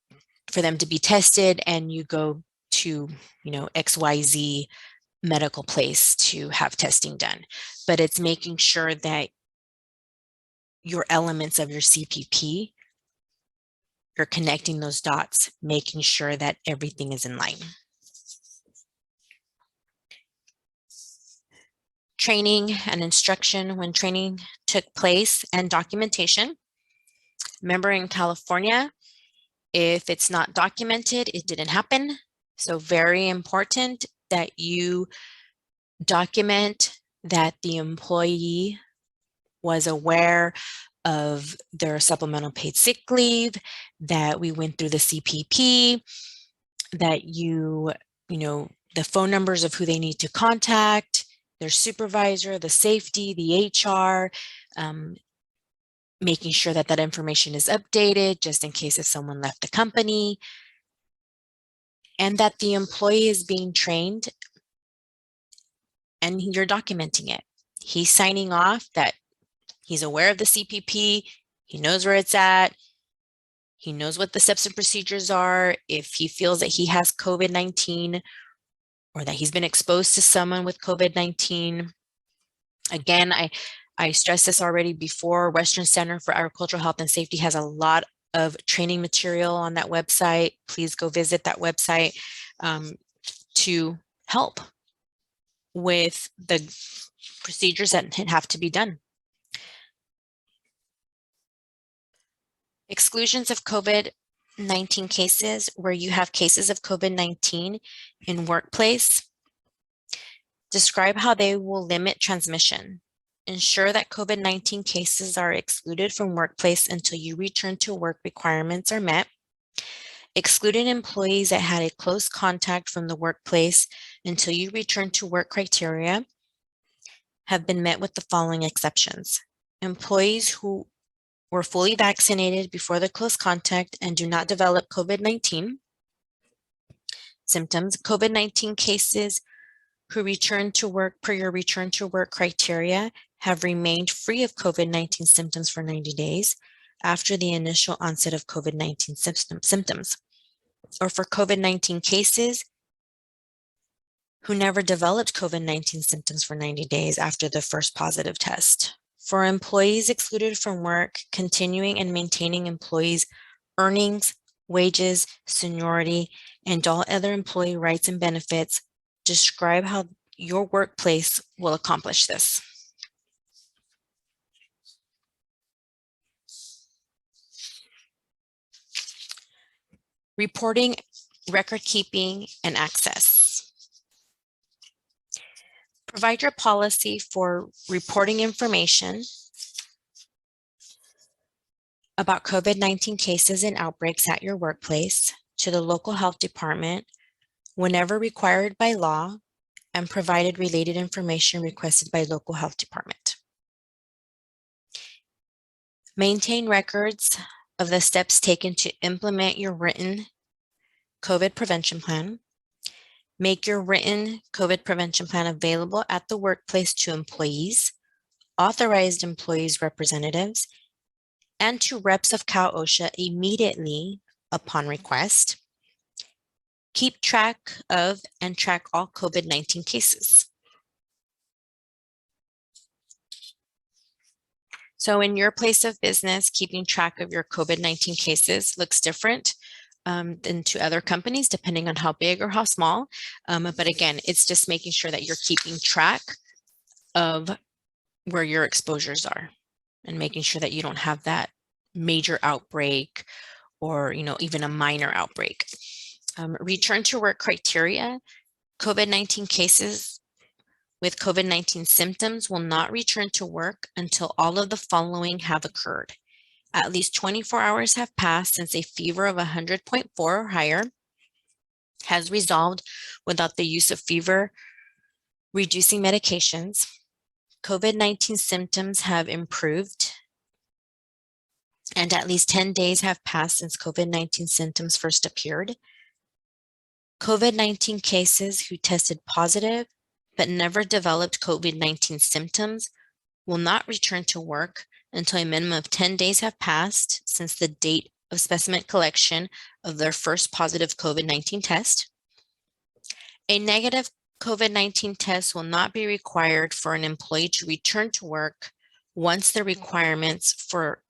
for them to be tested and you go to, XYZ medical place to have testing done. But it's making sure that your elements of your CPP, you're connecting those dots, making sure that everything is in line. Training and instruction when training took place and documentation. Remember, in California, if it's not documented, it didn't happen. So very important that you document that the employee was aware of their supplemental paid sick leave, that we went through the CPP, that the phone numbers of who they need to contact, their supervisor, the safety, the HR, making sure that that information is updated just in case if someone left the company. and that the employee is being trained and you're documenting it. He's signing off that he's aware of the CPP, he knows where it's at, he knows what the steps and procedures are. If he feels that he has COVID-19 or that he's been exposed to someone with COVID-19. Again, I stressed this already before. Western Center for Agricultural Health and Safety has a lot of training material on that website. Please go visit that website to help with the procedures that have to be done. Exclusions of COVID-19 cases, where you have cases of COVID-19 in workplace. Describe how they will limit transmission. Ensure that COVID-19 cases are excluded from workplace until you return to work requirements are met. Excluding employees that had a close contact from the workplace until you return to work criteria have been met with the following exceptions. Employees who were fully vaccinated before the close contact and do not develop COVID-19 symptoms. COVID-19 cases who return to work per your return to work criteria have remained free of COVID-19 symptoms for 90 days after the initial onset of COVID-19 symptoms. Or for COVID-19 cases who never developed COVID-19 symptoms for 90 days after the first positive test. For employees excluded from work, continuing and maintaining employees' earnings, wages, seniority, and all other employee rights and benefits, describe how your workplace will accomplish this. Reporting, record keeping, and access. Provide your policy for reporting information about COVID-19 cases and outbreaks at your workplace to the local health department whenever required by law, and provided related information requested by local health department. Maintain records of the steps taken to implement your written COVID prevention plan. Make your written COVID prevention plan available at the workplace to employees, authorized employees' representatives, and to reps of Cal OSHA immediately upon request. Keep track of and track all COVID-19 cases. So in your place of business, keeping track of your COVID-19 cases looks different than to other companies, depending on how big or how small. But again, it's just making sure that you're keeping track of where your exposures are and making sure that you don't have that major outbreak or, even a minor outbreak. Return to work criteria. COVID-19 cases with COVID-19 symptoms will not return to work until all of the following have occurred. At least 24 hours have passed since a fever of 100.4 or higher has resolved without the use of fever-reducing medications. COVID-19 symptoms have improved, and at least 10 days have passed since COVID-19 symptoms first appeared. COVID-19 cases who tested positive but never developed COVID-19 symptoms will not return to work until a minimum of 10 days have passed since the date of specimen collection of their first positive COVID-19 test. A negative COVID-19 test will not be required for an employee to return to work once the requirements for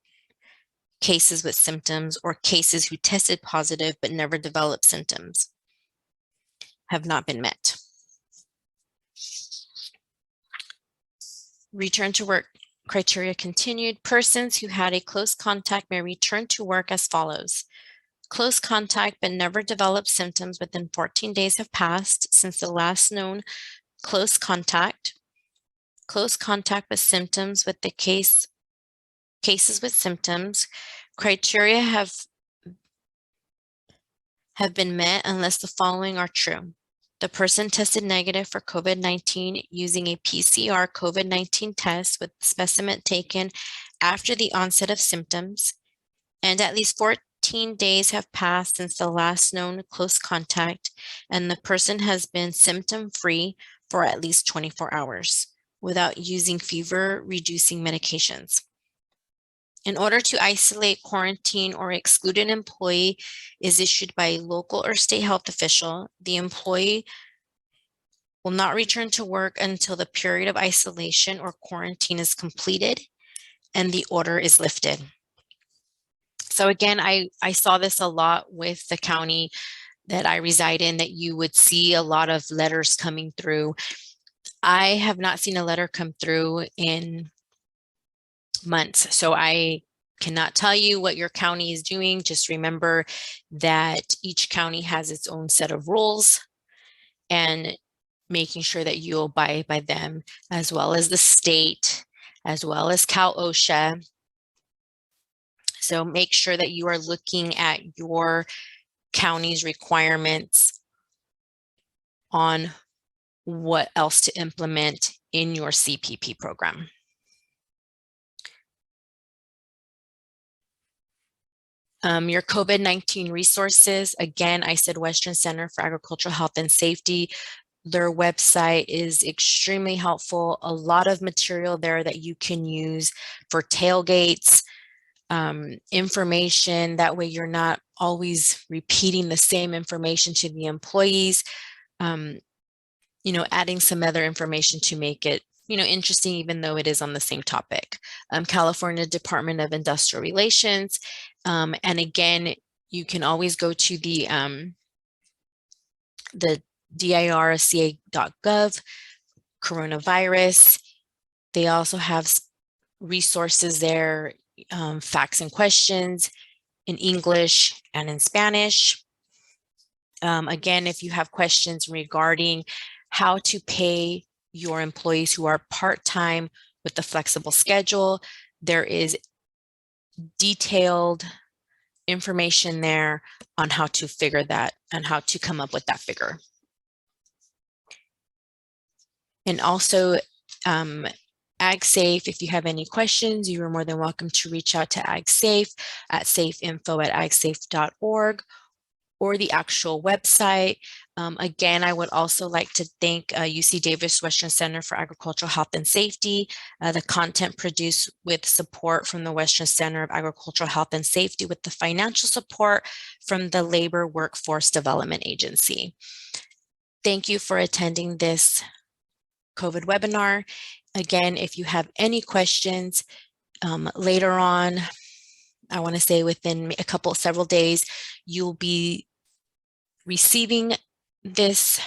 cases with symptoms or cases who tested positive but never developed symptoms have not been met. Return to work criteria continued. Persons who had a close contact may return to work as follows. Close contact but never developed symptoms within 14 days have passed since the last known close contact. Close contact with symptoms with the cases with symptoms. Criteria have been met unless the following are true. The person tested negative for COVID-19 using a PCR COVID-19 test with specimen taken after the onset of symptoms, and at least 14 15 days have passed since the last known close contact, and the person has been symptom-free for at least 24 hours without using fever-reducing medications. In order to isolate, quarantine, or exclude an employee is issued by a local or state health official. The employee will not return to work until the period of isolation or quarantine is completed and the order is lifted. So again, I saw this a lot with the county that I reside in, that you would see a lot of letters coming through. I have not seen a letter come through in months, so I cannot tell you what your county is doing. Just remember that each county has its own set of rules, and making sure that you abide by them, as well as the state, as well as Cal OSHA. So make sure that you are looking at your county's requirements on what else to implement in your CPP program. Your COVID-19 resources, again, I said Western Center for Agricultural Health and Safety. Their website is extremely helpful. A lot of material there that you can use for tailgates, information. That way you're not always repeating the same information to the employees, adding some other information to make it, interesting, even though it is on the same topic. California Department of Industrial Relations. And again, you can always go to the dirca.gov, coronavirus. They also have resources there, facts and questions in English and in Spanish. Again, if you have questions regarding how to pay your employees who are part-time with the flexible schedule, there is detailed information there on how to figure that and how to come up with that figure. And also, AgSafe, if you have any questions, you are more than welcome to reach out to AgSafe at safeinfo@agsafe.org or the actual website. Again, I would also like to thank UC Davis Western Center for Agricultural Health and Safety. The content produced with support from the Western Center of Agricultural Health and Safety with the financial support from the Labor Workforce Development Agency. Thank you for attending this COVID webinar. Again, if you have any questions later on, I want to say within several days, you'll be receiving this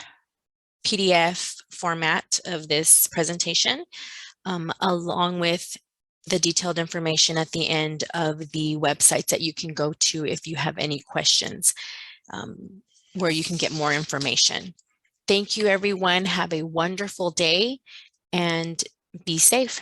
PDF format of this presentation, along with the detailed information at the end of the websites that you can go to if you have any questions, where you can get more information. Thank you, everyone. Have a wonderful day and be safe.